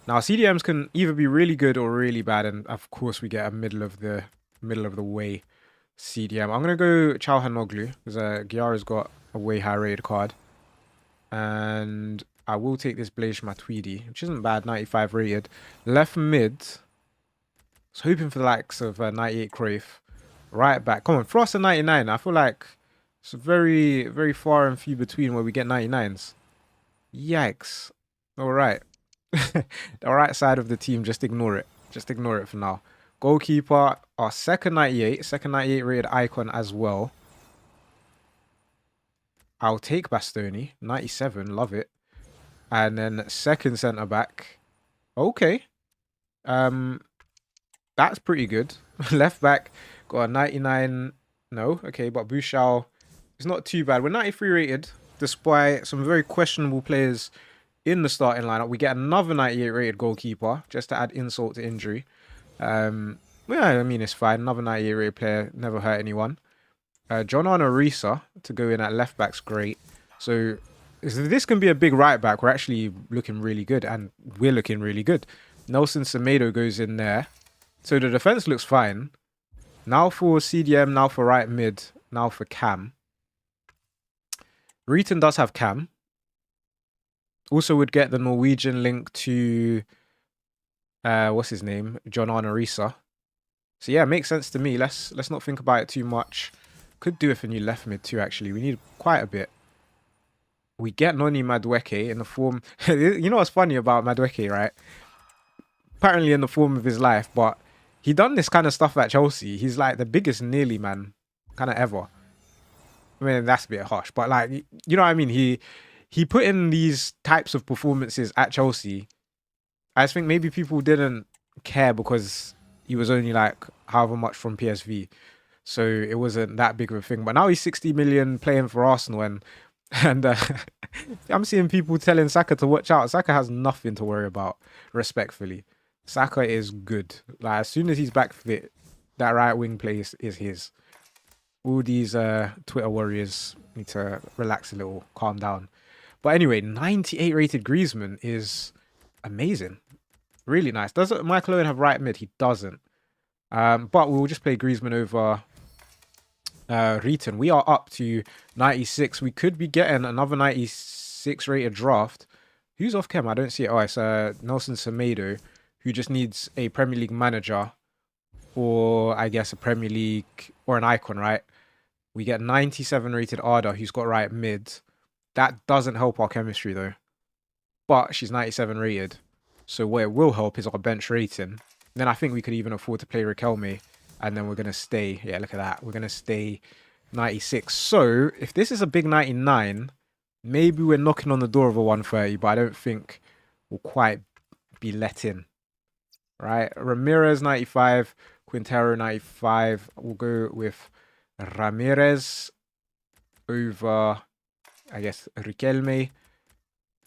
Now CDMs can either be really good or really bad, and of course we get a middle of the way CDM. I'm gonna go Çalhanoğlu because Gyara's got a way high rated card, and I will take this Blaise Matuidi, which isn't bad, 95 rated. Left mid. I was hoping for the likes of 98 Cruyff. Right back. Come on, Frost and 99. I feel like it's very, very far and few between where we get 99s. Yikes. All right. The right side of the team, just ignore it. Just ignore it for now. Goalkeeper, our second 98 rated icon as well. I'll take Bastoni, 97, love it. And then second centre back. Okay. That's pretty good. Left back, got a 99. No, okay, but Bushao is not too bad. We're 93 rated, despite some very questionable players in the starting lineup. We get another 98 rated goalkeeper, just to add insult to injury. Yeah, I mean, it's fine. Another 98 rated player, never hurt anyone. John Arisa to go in at left back's great. So this can be a big right back. We're actually looking really good, and we're looking really good. Nelson Semedo goes in there. So the defense looks fine. Now for CDM, now for right mid, now for Cam. Reeton does have Cam. Also would get the Norwegian link to, what's his name? John Arisa. So yeah, makes sense to me. Let's not think about it too much. Could do with a new left mid too, actually. We need quite a bit. We get Noni Madueke in the form... You know what's funny about Madueke, right? Apparently in the form of his life, but he done this kind of stuff at Chelsea. He's like the biggest nearly man kind of ever. I mean, that's a bit harsh, but like, you know what I mean? He put in these types of performances at Chelsea. I just think maybe people didn't care because he was only like however much from PSV. So it wasn't that big of a thing. But now he's 60 million playing for Arsenal, and I'm seeing people telling Saka to watch out. Saka has nothing to worry about, respectfully. Saka is good. Like, as soon as he's back fit, that right wing play is his. All these Twitter warriors need to relax a little, calm down. But anyway, 98 rated Griezmann is amazing. Really nice. Doesn't Michael Owen have right mid? He doesn't. But we'll just play Griezmann over Reeton. We are up to 96. We could be getting another 96 rated draft. Who's off cam? I don't see it. Oh, it's Nelson Semedo, who just needs a Premier League manager, or I guess a Premier League or an icon, right? We get 97 rated Ada, who's got right mid. That doesn't help our chemistry though. But she's 97 rated. So what it will help is our bench rating. Then I think we could even afford to play Riquelme. And then we're going to stay. Yeah, look at that. We're going to stay 96. So if this is a big 99, maybe we're knocking on the door of a 130. But I don't think we'll quite be let in. Right? Ramirez 95. Quintero 95. We'll go with Ramirez over, I guess, Riquelme.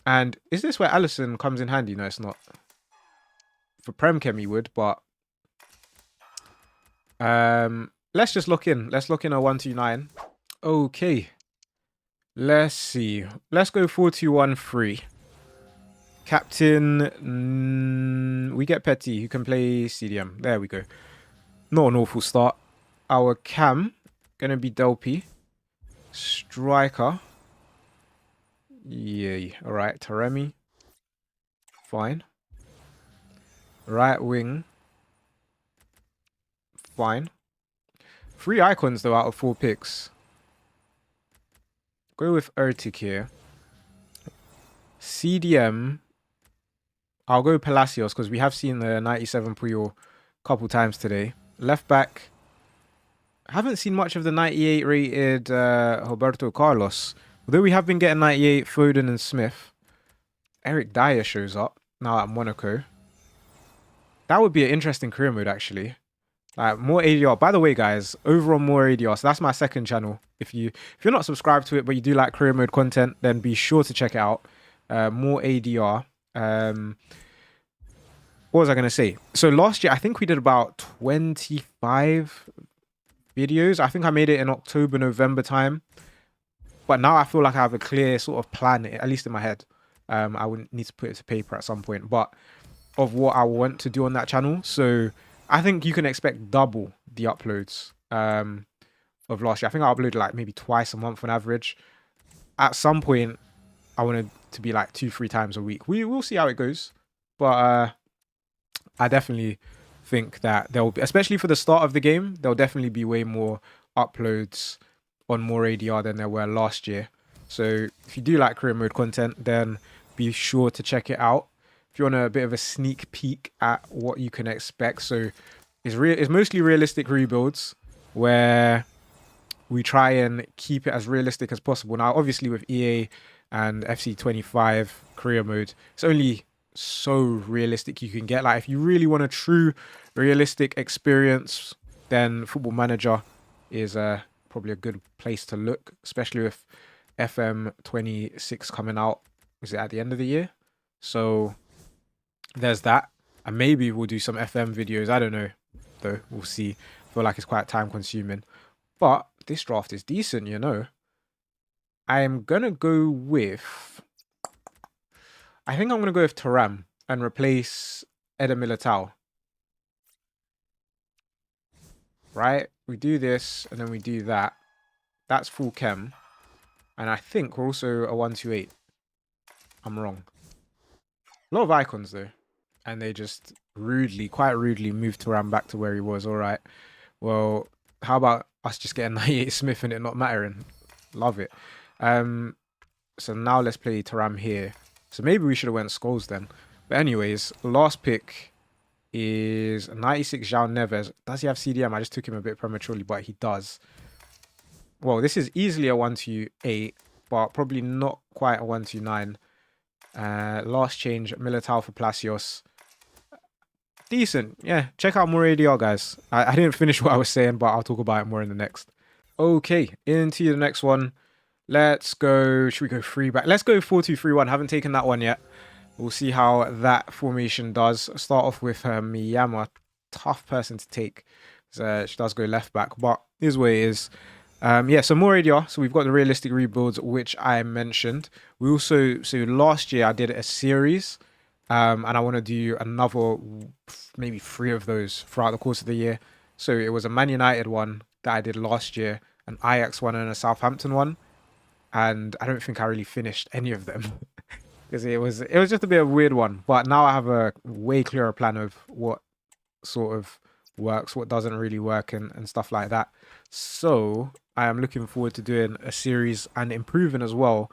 And is this where Allison comes in handy? No, it's not. For Prem Chem he would, but let's just lock in. Let's lock in a 129. Okay. Let's see. Let's go 4-2-1-3. Captain, we get Petty, who can play CDM. There we go. Not an awful start. Our cam, gonna be Delpy. Striker. Yay. Alright, Taremi. Fine. Right wing. Fine. 3 icons though out of 4 picks. Go with Ertic here. CDM. I'll go Palacios because we have seen the 97 Puyol a couple times today. Left back. I haven't seen much of the 98 rated Roberto Carlos. Although we have been getting 98 Foden and Smith. Eric Dyer shows up now at Monaco. That would be an interesting career mode actually. Like more ADR. By the way, guys, over on more ADR. So that's my second channel. If you're not subscribed to it, but you do like career mode content, then be sure to check it out. More ADR. What was I going to say? So last year, I think we did about 25 videos. I think I made it in October, November time. But now I feel like I have a clear sort of plan, at least in my head. I would need to put it to paper at some point. But of what I want to do on that channel. So I think you can expect double the uploads of last year. I think I uploaded like maybe twice a month on average. At some point, I wanted to be like 2-3 times a week. We will see how it goes. But I definitely think that there will be, especially for the start of the game, there'll definitely be way more uploads on more ADR than there were last year. So if you do like career mode content, then be sure to check it out. if you want a bit of a sneak peek at what you can expect. So it's mostly realistic rebuilds where we try and keep it as realistic as possible. Now, obviously with EA and FC25 career mode, it's only so realistic you can get. Like if you really want a true realistic experience, then Football Manager is probably a good place to look, especially with FM26 coming out. Is it at the end of the year? So there's that. And maybe we'll do some FM videos. I don't know, though. We'll see. I feel like it's quite time consuming. But this draft is decent, you know. I'm going to go with... I think I'm going to go with Thuram and replace Eder Militao. Right? We do this and then we do that. That's full chem. And I think we're also a 128. I'm wrong. A lot of icons though. And they just quite rudely moved Thuram back to where he was. All right. Well, how about us just getting 98 Smith and it not mattering? Love it. So now let's play Thuram here. So maybe we should have went Scholes then. But anyways, last pick is 96 João Neves. Does he have CDM? I just took him a bit prematurely, but he does. Well, this is easily a 128, but probably not quite a 129. Last change, Militao for Palacios. Decent. Yeah, check out more ADR, guys. I didn't finish what I was saying, but I'll talk about it more in the next. Okay, into the next one. Let's go. Should we go 3 back? Let's go 4-2-3-1. Haven't taken that one yet. We'll see how that formation does. Start off with Miyama. Tough person to take. She does go left back, but here's what it is. Yeah, so more ADR. So we've got the realistic rebuilds, which I mentioned. We also, so last year I did a series, and I want to do another, maybe 3 of those throughout the course of the year. So it was a Man United one that I did last year, an Ajax one, and a Southampton one. And I don't think I really finished any of them because it was just a bit of a weird one. But now I have a way clearer plan of what sort of works, what doesn't really work, and stuff like that. So I am looking forward to doing a series and improving as well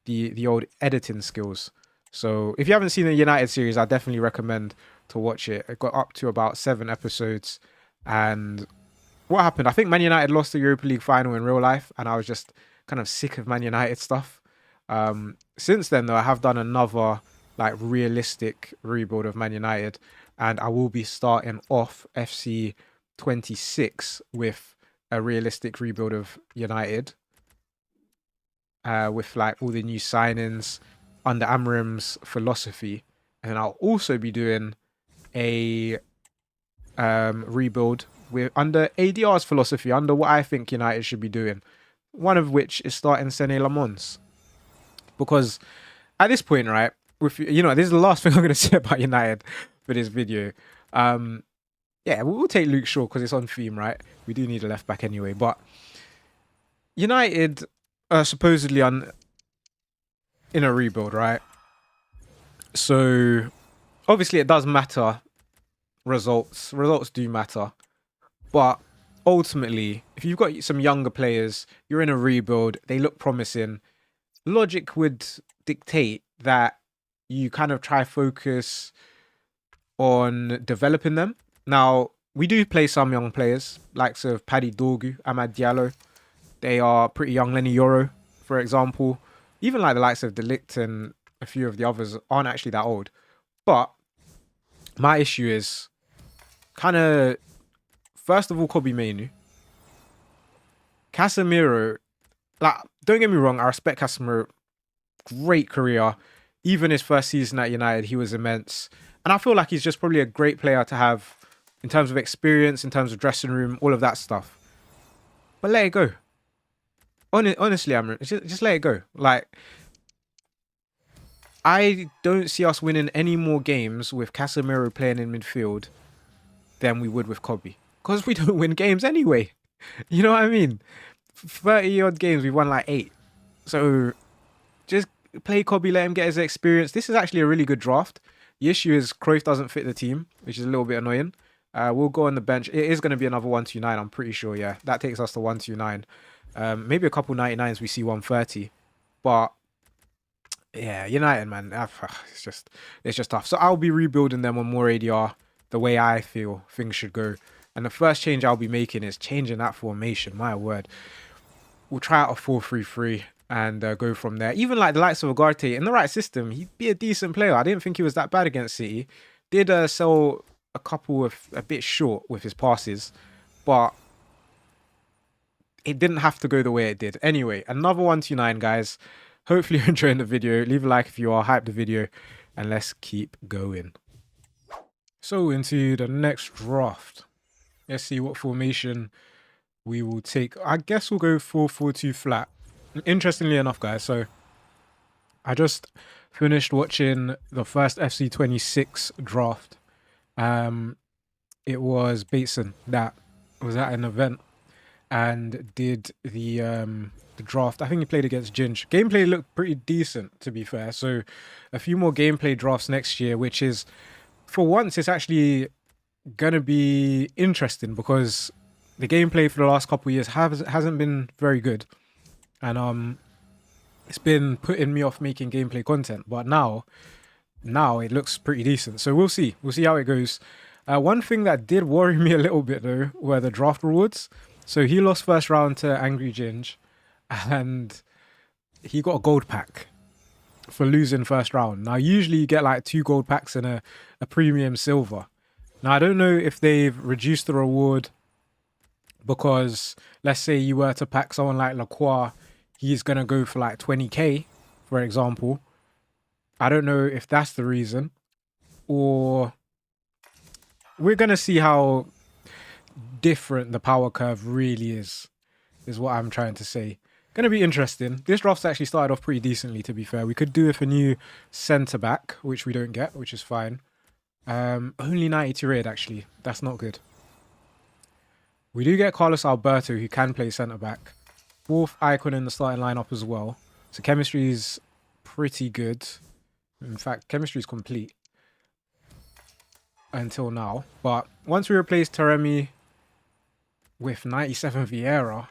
the old editing skills. So if you haven't seen the United series, I definitely recommend to watch it. It got up to about 7 episodes. And what happened? I think Man United lost the Europa League final in real life, and I was just kind of sick of Man United stuff. Since then, though, I have done another like realistic rebuild of Man United, and I will be starting off FC26 with a realistic rebuild of United, with like all the new signings under Amorim's philosophy, and then I'll also be doing a rebuild with under ADR's philosophy, under what I think United should be doing. One of which is starting Sene Lamons. Because at this point, right, with, you know, this is the last thing I'm going to say about United for this video. Yeah, we'll take Luke Shaw because it's on theme, right? We do need a left back anyway. But United are supposedly in a rebuild, right? So obviously it does matter. Results do matter. But ultimately, if you've got some younger players, you're in a rebuild, they look promising, logic would dictate that you kind of try focus on developing them. Now, we do play some young players, likes of Paddy Dorgu, Amad Diallo. They are pretty young. Lenny Yoro, for example. Even like the likes of Delict and a few of the others aren't actually that old. But my issue is kind of, first of all, Kobe Mainu. Casemiro, like, don't get me wrong, I respect Casemiro. Great career. Even his first season at United, he was immense. And I feel like he's just probably a great player to have in terms of experience, in terms of dressing room, all of that stuff. But let it go. Honestly, Amrit, just let it go. Like, I don't see us winning any more games with Casemiro playing in midfield than we would with Kobe. Because we don't win games anyway. You know what I mean? 30 odd games, we've won like 8. So just play Kobe, let him get his experience. This is actually a really good draft. The issue is Cruyff doesn't fit the team, which is a little bit annoying. We'll go on the bench. It is going to be another 129, I'm pretty sure, yeah. That takes us to 129. Maybe a couple 99s, we see 130. But Yeah, United, man. It's just tough. So I'll be rebuilding them on more ADR the way I feel things should go. And the first change I'll be making is changing that formation. My word. We'll try out a 4-3-3 and go from there. Even like the likes of Ugarte, in the right system, he'd be a decent player. I didn't think he was that bad against City. Did sell a couple of a bit short with his passes, but it didn't have to go the way it did. Anyway, another 129, guys. Hopefully you're enjoying the video. Leave a like if you are. Hype the video, and let's keep going. So into the next draft. Let's see what formation we will take. I guess we'll go 4-4-2 flat. Interestingly enough, guys, so I just finished watching the first FC26 draft. It was Bateson that was at an event and did the draft. I think he played against Ginge. Gameplay looked pretty decent, to be fair. So a few more gameplay drafts next year, which is, for once, it's actually gonna be interesting because the gameplay for the last couple of years hasn't been very good, and it's been putting me off making gameplay content. But now it looks pretty decent. So we'll see how it goes. One thing that did worry me a little bit though were the draft rewards. So he lost first round to Angry Ginge, and he got a gold pack for losing first round. Now usually you get like 2 gold packs and a premium silver. Now I don't know if they've reduced the reward because let's say you were to pack someone like Lacroix, he's going to go for like 20k, for example. I don't know if that's the reason, or we're going to see how different the power curve really is what I'm trying to say. Going to be interesting. This draft's actually started off pretty decently, to be fair. We could do with a new centre back, which we don't get, which is fine. Only 92 rated, actually. That's not good. We do get Carlos Alberto, who can play centre back. 4th icon in the starting lineup as well. So chemistry is pretty good. In fact, chemistry is complete until now. But once we replace Taremi with 97 Vieira,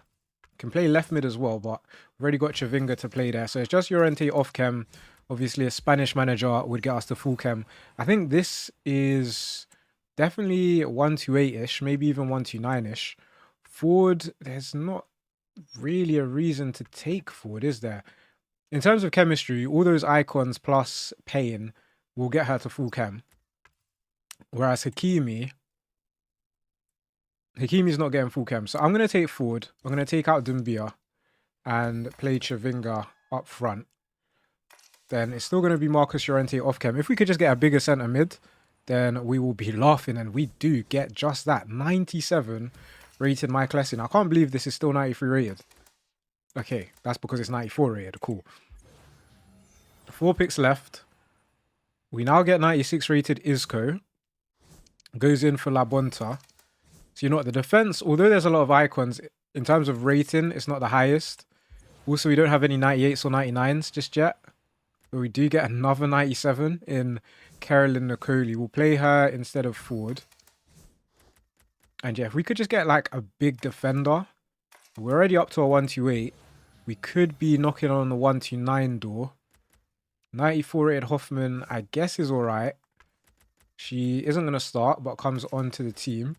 can play left mid as well, but we've already got Chavinga to play there. So it's just Llorente off chem. Obviously, a Spanish manager would get us to full chem. I think this is definitely 128-ish, maybe even 129-ish. Forward, there's not really a reason to take forward, is there? In terms of chemistry, all those icons plus Payne will get her to full chem. Whereas Hakimi's not getting full chem. So I'm going to take forward. I'm going to take out Dumbia and play Chavinga up front. Then it's still going to be Marcus Llorente off chem. If we could just get a bigger centre mid, then we will be laughing. And we do get just that. 97 rated Michael Essien. I can't believe this is still 93 rated. Okay, that's because it's 94 rated. Cool. 4 picks left. We now get 96 rated Isco. Goes in for La Bonta. So you know what, the defense, although there's a lot of icons, in terms of rating, it's not the highest. Also, we don't have any 98s or 99s just yet. But we do get another 97 in Carolyn Nicoli. We'll play her instead of Ford. And yeah, if we could just get like a big defender. We're already up to a 128. We could be knocking on the 129 door. 94 rated Hoffman, I guess, is alright. She isn't going to start, but comes onto the team.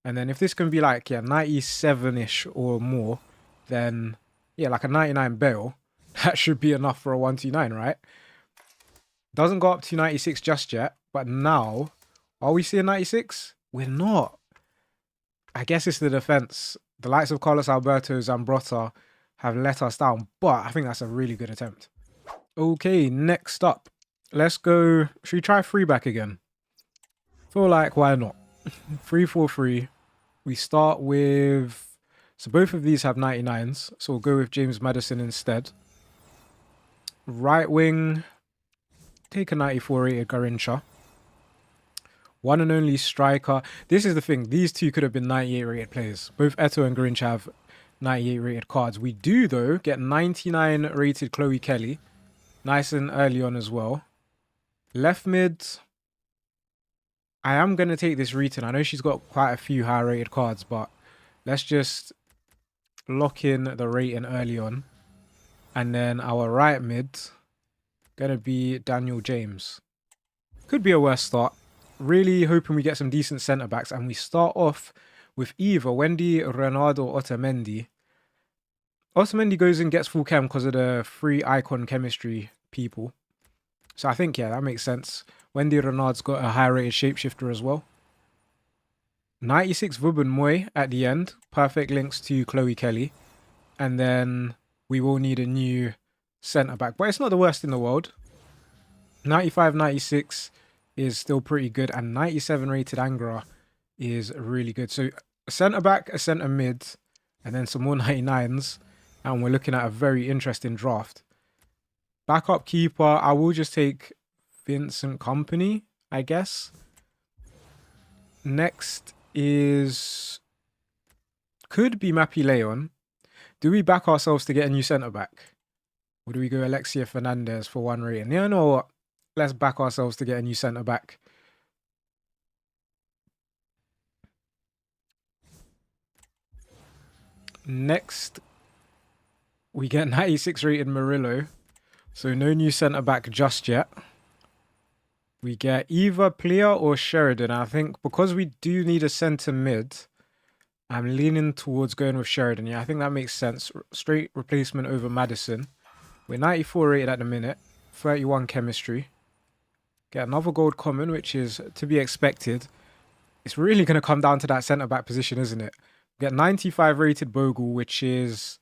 And then if this can be like, yeah, 97-ish or more, then, yeah, like a 99 Bale, that should be enough for a 129, right? Doesn't go up to 96 just yet, but now, are we seeing 96? We're not. I guess it's the defense. The likes of Carlos Alberto, Zambrotta have let us down, but I think that's a really good attempt. Okay, next up. Let's go. Should we try 3-back again? Feel like, why not? 3-4-3. We start with... So both of these have 99s. So we'll go with James Maddison instead. Right wing. Take a 94 rated Garrincha. One and only striker. This is the thing. These two could have been 98 rated players. Both Eto and Garrincha have 98 rated cards. We do, though, get 99 rated Chloe Kelly. Nice and early on as well. Left mid... I am going to take this Reeton. I know she's got quite a few high rated cards, but let's just lock in the rating early on. And then our right mid, going to be Daniel James. Could be a worse start. Really hoping we get some decent centre-backs. And we start off with either Wendy, Ronaldo, or Otamendi. Otamendi goes and gets full chem because of the free icon chemistry people. So I think, yeah, that makes sense. Wendy Renard's got a high-rated shapeshifter as well. 96 Vubben Moy at the end. Perfect links to Chloe Kelly. And then we will need a new centre-back. But it's not the worst in the world. 95, 96 is still pretty good. And 97 rated Angra is really good. So a centre-back, a centre-mid, and then some more 99s. And we're looking at a very interesting draft. Backup keeper, I will just take Vincent Kompany, I guess. Next is... could be Mappy Leon. Do we back ourselves to get a new centre-back? Or do we go Alexia Fernandez for 1 rating? Yeah, you know what? Let's back ourselves to get a new centre-back. Next, we get 96 rated Murillo. So no new centre-back just yet. We get either Plea or Sheridan. I think because we do need a centre-mid, I'm leaning towards going with Sheridan. Yeah, I think that makes sense. Straight replacement over Madison. We're 94 rated at the minute. 31 chemistry. Get another gold common, which is to be expected. It's really going to come down to that centre-back position, isn't it? Get 95 rated Bogle, which is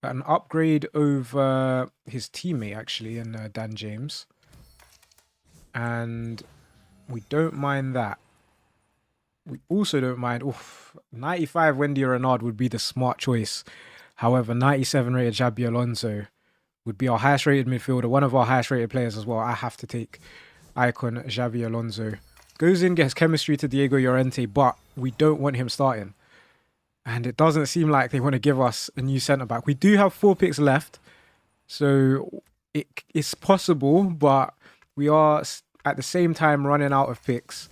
an upgrade over his teammate, actually, in Dan James. And we don't mind that. We also don't mind... oof, 95 Wendy Renard would be the smart choice. However, 97 rated Xabi Alonso would be our highest rated midfielder, one of our highest rated players as well. I have to take icon Xabi Alonso. Goes in, gets chemistry to Diego Llorente, but we don't want him starting. And it doesn't seem like they want to give us a new centre-back. We do have 4 picks left. So it's possible, but we are at the same time running out of picks.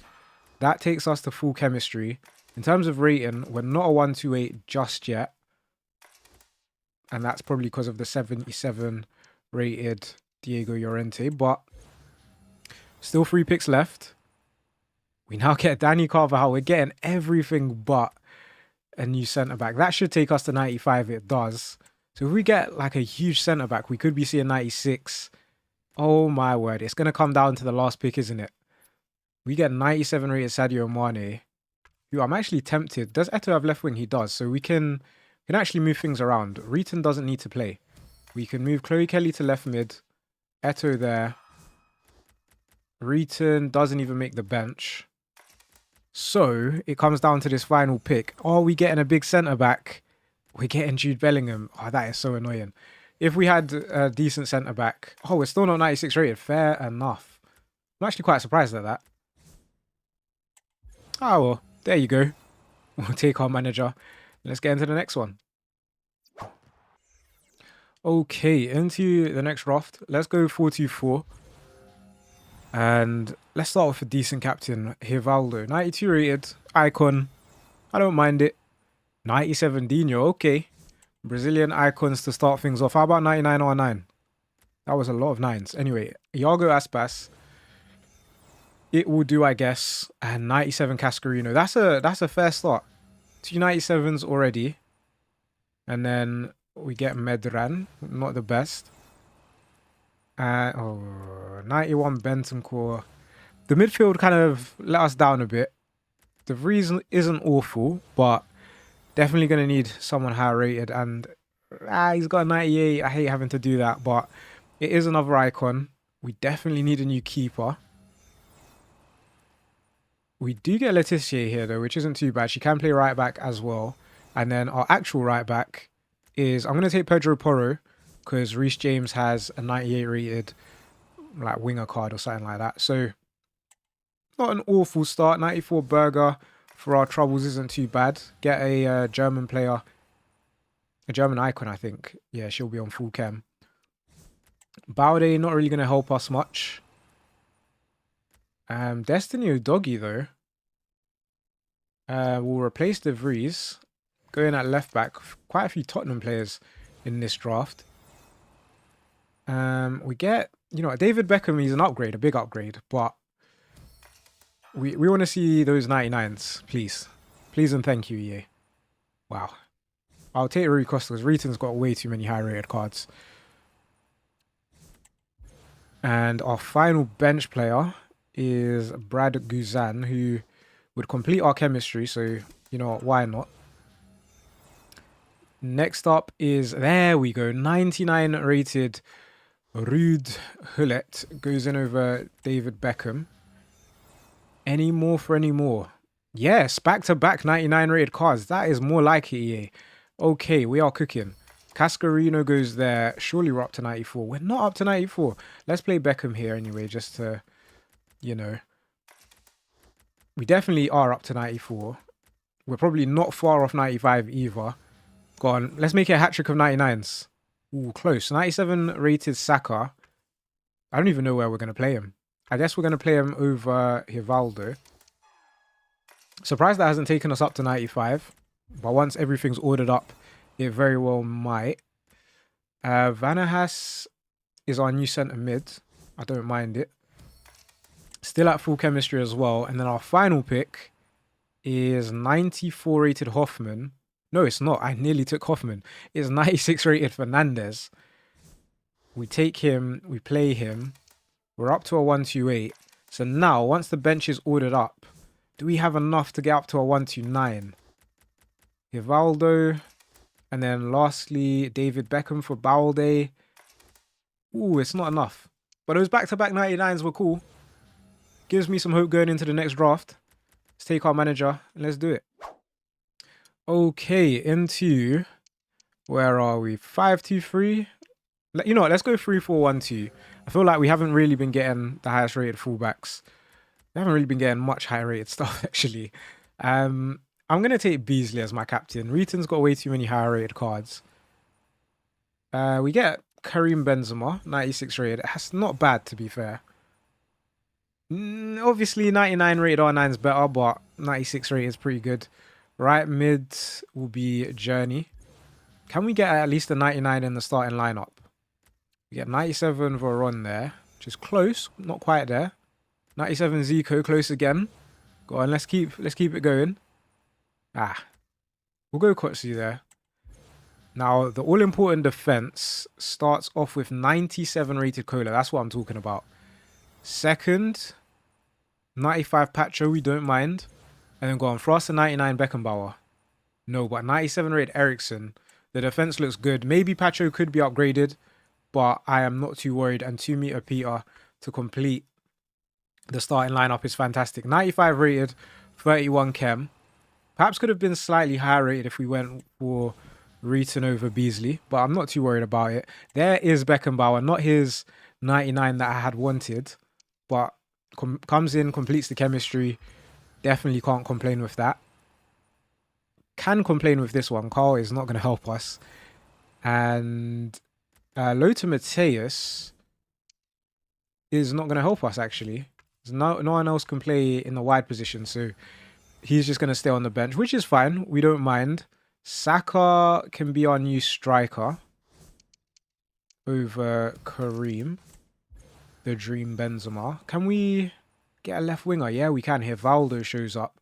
That takes us to full chemistry. In terms of rating, we're not a 128 just yet. And that's probably because of the 77 rated Diego Llorente. But still 3 picks left. We now get Danny Carvajal. We're getting everything but a new centre-back. That should take us to 95. It does. So if we get like a huge centre-back, we could be seeing 96. Oh my word. It's going to come down to the last pick, isn't it? We get 97 rated Sadio Mane, who I'm actually tempted. Does Eto'o have left wing? He does. So we can actually move things around. Reeton doesn't need to play. We can move Chloe Kelly to left mid. Eto'o there. Reeton doesn't even make the bench. So it comes down to this final pick. Are we getting a big centre-back? We're getting Jude Bellingham. Oh, that is so annoying. If we had a decent centre-back... oh, we're still not 96 rated. Fair enough. I'm actually quite surprised at that. Oh, well, there you go. We'll take our manager. Let's get into the next one. Okay, into the next draft. Let's go 4-2-4. And let's start with a decent captain, Rivaldo. 92 rated, icon. I don't mind it. 97 Dinho, okay. Brazilian icons to start things off. How about 99 or 9? That was a lot of 9s. Anyway, Iago Aspas. It will do, I guess. And 97 Cascarino. That's a fair start. 2 97s already. And then we get Medran. Not the best. 91 Bentancur. The midfield kind of let us down a bit. The reason isn't awful, but definitely going to need someone higher rated. And he's got a 98. I hate having to do that, but it is another icon. We definitely need a new keeper. We do get Letitia here, though, which isn't too bad. She can play right back as well. And then our actual right back is... I'm going to take Pedro Porro, because Reece James has a 98 rated like winger card or something like that. So not an awful start. 94 Burger for our troubles isn't too bad. Get a German player, a German icon, I think. Yeah, she'll be on full chem. Baude not really going to help us much. Destiny Doggy though. We'll replace De Vries. Going at left back. Quite a few Tottenham players in this draft. We get you know, David Beckham, he's an upgrade, a big upgrade, but we want to see those 99s, please. Please and thank you, EA. Wow. I'll take Rui Costa because Reeton's got way too many high-rated cards. And our final bench player is Brad Guzan, who would complete our chemistry, so, you know, why not? Next up is, there we go, 99 rated Ruud Gullit goes in over David Beckham. Any more for any more? Yes, back-to-back 99 rated cards. That is more like it, EA. Okay, we are cooking. Cascarino goes there. Surely we're up to 94. We're not up to 94. Let's play Beckham here anyway, just to, you know. We definitely are up to 94. We're probably not far off 95 either. Go on, let's make it a hat-trick of 99s. Ooh, close. 97 rated Saka. I don't even know where we're going to play him. I guess we're going to play him over Rivaldo. Surprised that hasn't taken us up to 95. But once everything's ordered up, it very well might. Vanahas is our new centre mid. I don't mind it. Still at full chemistry as well. And then our final pick is 94 rated Hoffman. No, it's not. I nearly took Hoffman. It's 96 rated Fernandez. We take him. We play him. We're up to a 128. So now, once the bench is ordered up, do we have enough to get up to a 129? Rivaldo. And then lastly, David Beckham for Balde. Ooh, it's not enough. But those back-to-back 99s were cool. Gives me some hope going into the next draft. Let's take our manager and let's do it. Okay, into... Where are we? 5-2-3. You know what? Let's go 3-4-1-2. I feel like we haven't really been getting the highest rated fullbacks. We haven't really been getting much high rated stuff, actually. I'm going to take Beasley as my captain. Reeton's got way too many higher rated cards. We get Karim Benzema, 96 rated. That's not bad, to be fair. Obviously, 99 rated R9 is better, but 96 rated is pretty good. Right mid will be Journey. Can we get at least a 99 in the starting lineup? We get 97 Veron there, which is close, not quite there. 97 Zico, close again. Go on, let's keep it going. We'll go Kotsu there. Now, the all-important defense starts off with 97 rated Cola. That's what I'm talking about. Second, 95 Pacho, we don't mind. And then go on, Frost and 99 Beckenbauer. No, but 97 rated Ericsson. The defense looks good. Maybe Pacho could be upgraded, but I am not too worried. And 2 meter Peter to complete the starting lineup is fantastic. 95 rated, 31 chem. Perhaps could have been slightly higher rated if we went for Reeton over Beasley, but I'm not too worried about it. There is Beckenbauer, not his 99 that I had wanted, but comes in, completes the chemistry. Definitely can't complain with that. Can complain with this one. Carl is not going to help us. And Lothar Matthäus is not going to help us, actually. No one else can play in the wide position, so he's just going to stay on the bench, which is fine. We don't mind. Saka can be our new striker over Karim, the Dream Benzema. Can we get a left winger? Yeah, we can. Here, Valdo shows up.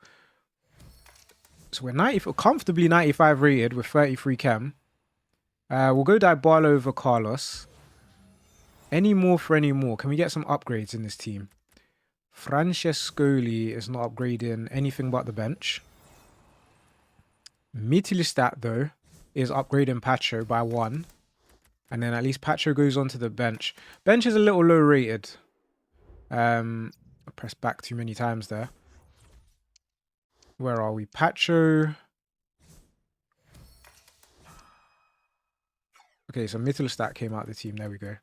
So we're comfortably 95 rated with 33 chem. We'll go Dybala over Carlos. Any more for any more? Can we get some upgrades in this team? Francescoli is not upgrading anything but the bench. Mitilistat, though, is upgrading Pacho by 1. And then at least Pacho goes onto the bench. Bench is a little low rated. I pressed back too many times there. Where are we? Pacho. Okay, so Mittelstadt came out of the team. There we go.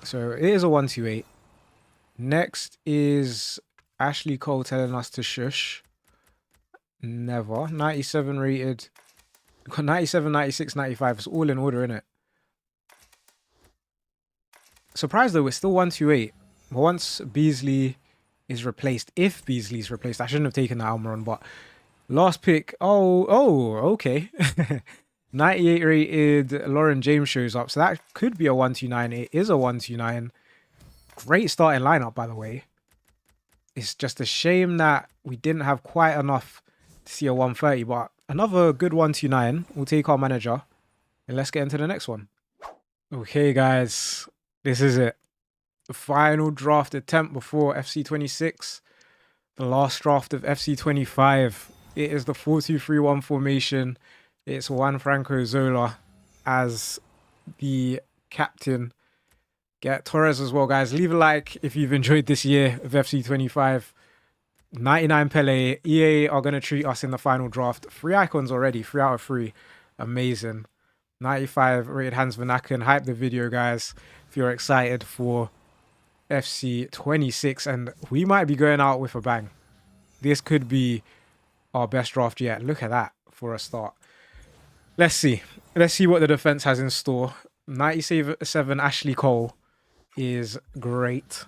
So it is a 128. Next is Ashley Cole telling us to shush. Never. 97 rated. We've got 97, 96, 95. It's all in order, innit? Surprised though, we're still 128. But once Beasley is replaced, if Beasley's replaced, I shouldn't have taken that Almiron, but last pick. Oh, okay. 98 rated Lauren James shows up. So that could be a 129. It is a 129. Great starting lineup, by the way. It's just a shame that we didn't have quite enough to see a 130, but another good 129. We'll take our manager and let's get into the next one. Okay, guys, this is it. The final draft attempt before FC26. The last draft of FC25. It is the 4-2-3-1 formation. It's Juan Franco Zola as the captain. Get Torres as well, guys. Leave a like if you've enjoyed this year of FC25. 99 Pele. EA are going to treat us in the final draft. 3 icons already. 3 out of 3. Amazing. 95 rated Hans Van Aken. Hype the video, guys, if you're excited for FC26. And we might be going out with a bang. This could be our best draft yet. Look at that for a start. Let's see. Let's see what the defense has in store. 97 Ashley Cole is great.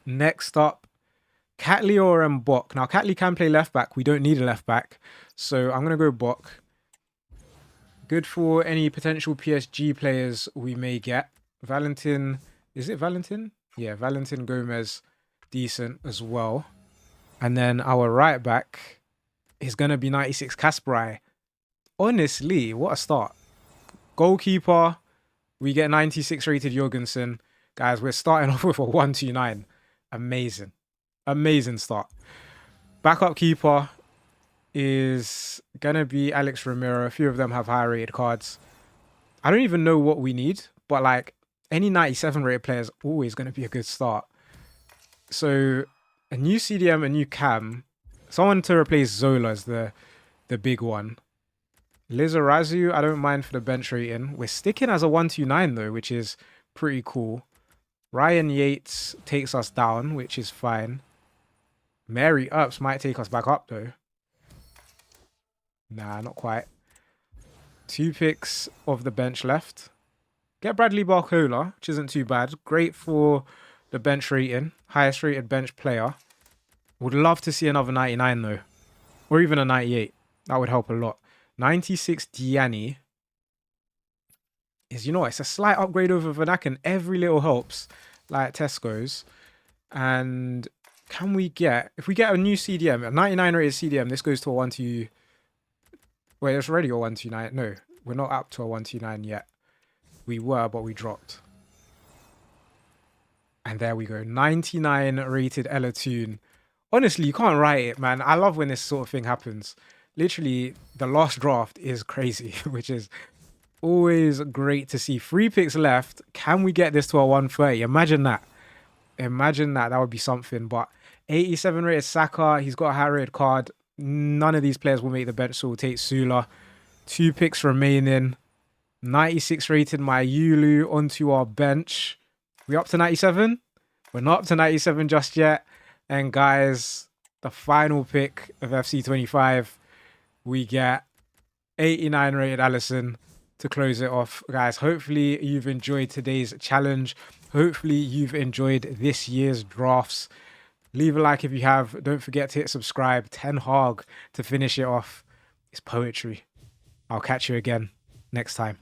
Next up, Catley or Mbok. Now, Catley can play left back. We don't need a left back. So I'm going to go Bok. Good for any potential PSG players we may get. Valentin. Is it Valentin? Yeah, Valentin Gomez. Decent as well. And then our right back is going to be 96 Kasperai. Honestly, what a start. Goalkeeper, we get 96 rated Jorgensen. Guys, we're starting off with a 129. Amazing. Amazing start. Backup keeper is going to be Alex Romero. A few of them have higher rated cards. I don't even know what we need, but like any 97 rated player is always going to be a good start. So a new CDM, a new cam. Someone to replace Zola is the big one. Lizarazu, I don't mind for the bench rating. We're sticking as a 129 though, which is pretty cool. Ryan Yates takes us down, which is fine. Mary Ups might take us back up though. Nah, not quite. 2 picks of the bench left. Get Bradley Barcola, which isn't too bad. Great for the bench rating. Highest rated bench player. Would love to see another 99 though. Or even a 98. That would help a lot. 96 Diani is, you know, it's a slight upgrade over Van Aken. Every little helps, like Tesco's. And can we get, if we get a new CDM, a 99 rated CDM, this goes to a 1-2. Wait, it's already a 129. No, we're not up to a 129 yet. We were, but we dropped. And there we go. 99 rated Ella Toon. Honestly, you can't write it, man. I love when this sort of thing happens. Literally, the last draft is crazy, which is always great to see. 3 picks left. Can we get this to a 130? Imagine that. Imagine that. That would be something. But 87 rated Saka. He's got a high rated card. None of these players will make the bench, so we'll take Sula. 2 picks remaining. 96 rated Mayulu onto our bench. We up to 97? We're not up to 97 just yet. And guys, the final pick of FC25, we get 89 rated Allison to close it off. Guys, hopefully you've enjoyed today's challenge. Hopefully you've enjoyed this year's drafts. Leave a like if you have. Don't forget to hit subscribe. Ten Hag to finish it off. It's poetry. I'll catch you again next time.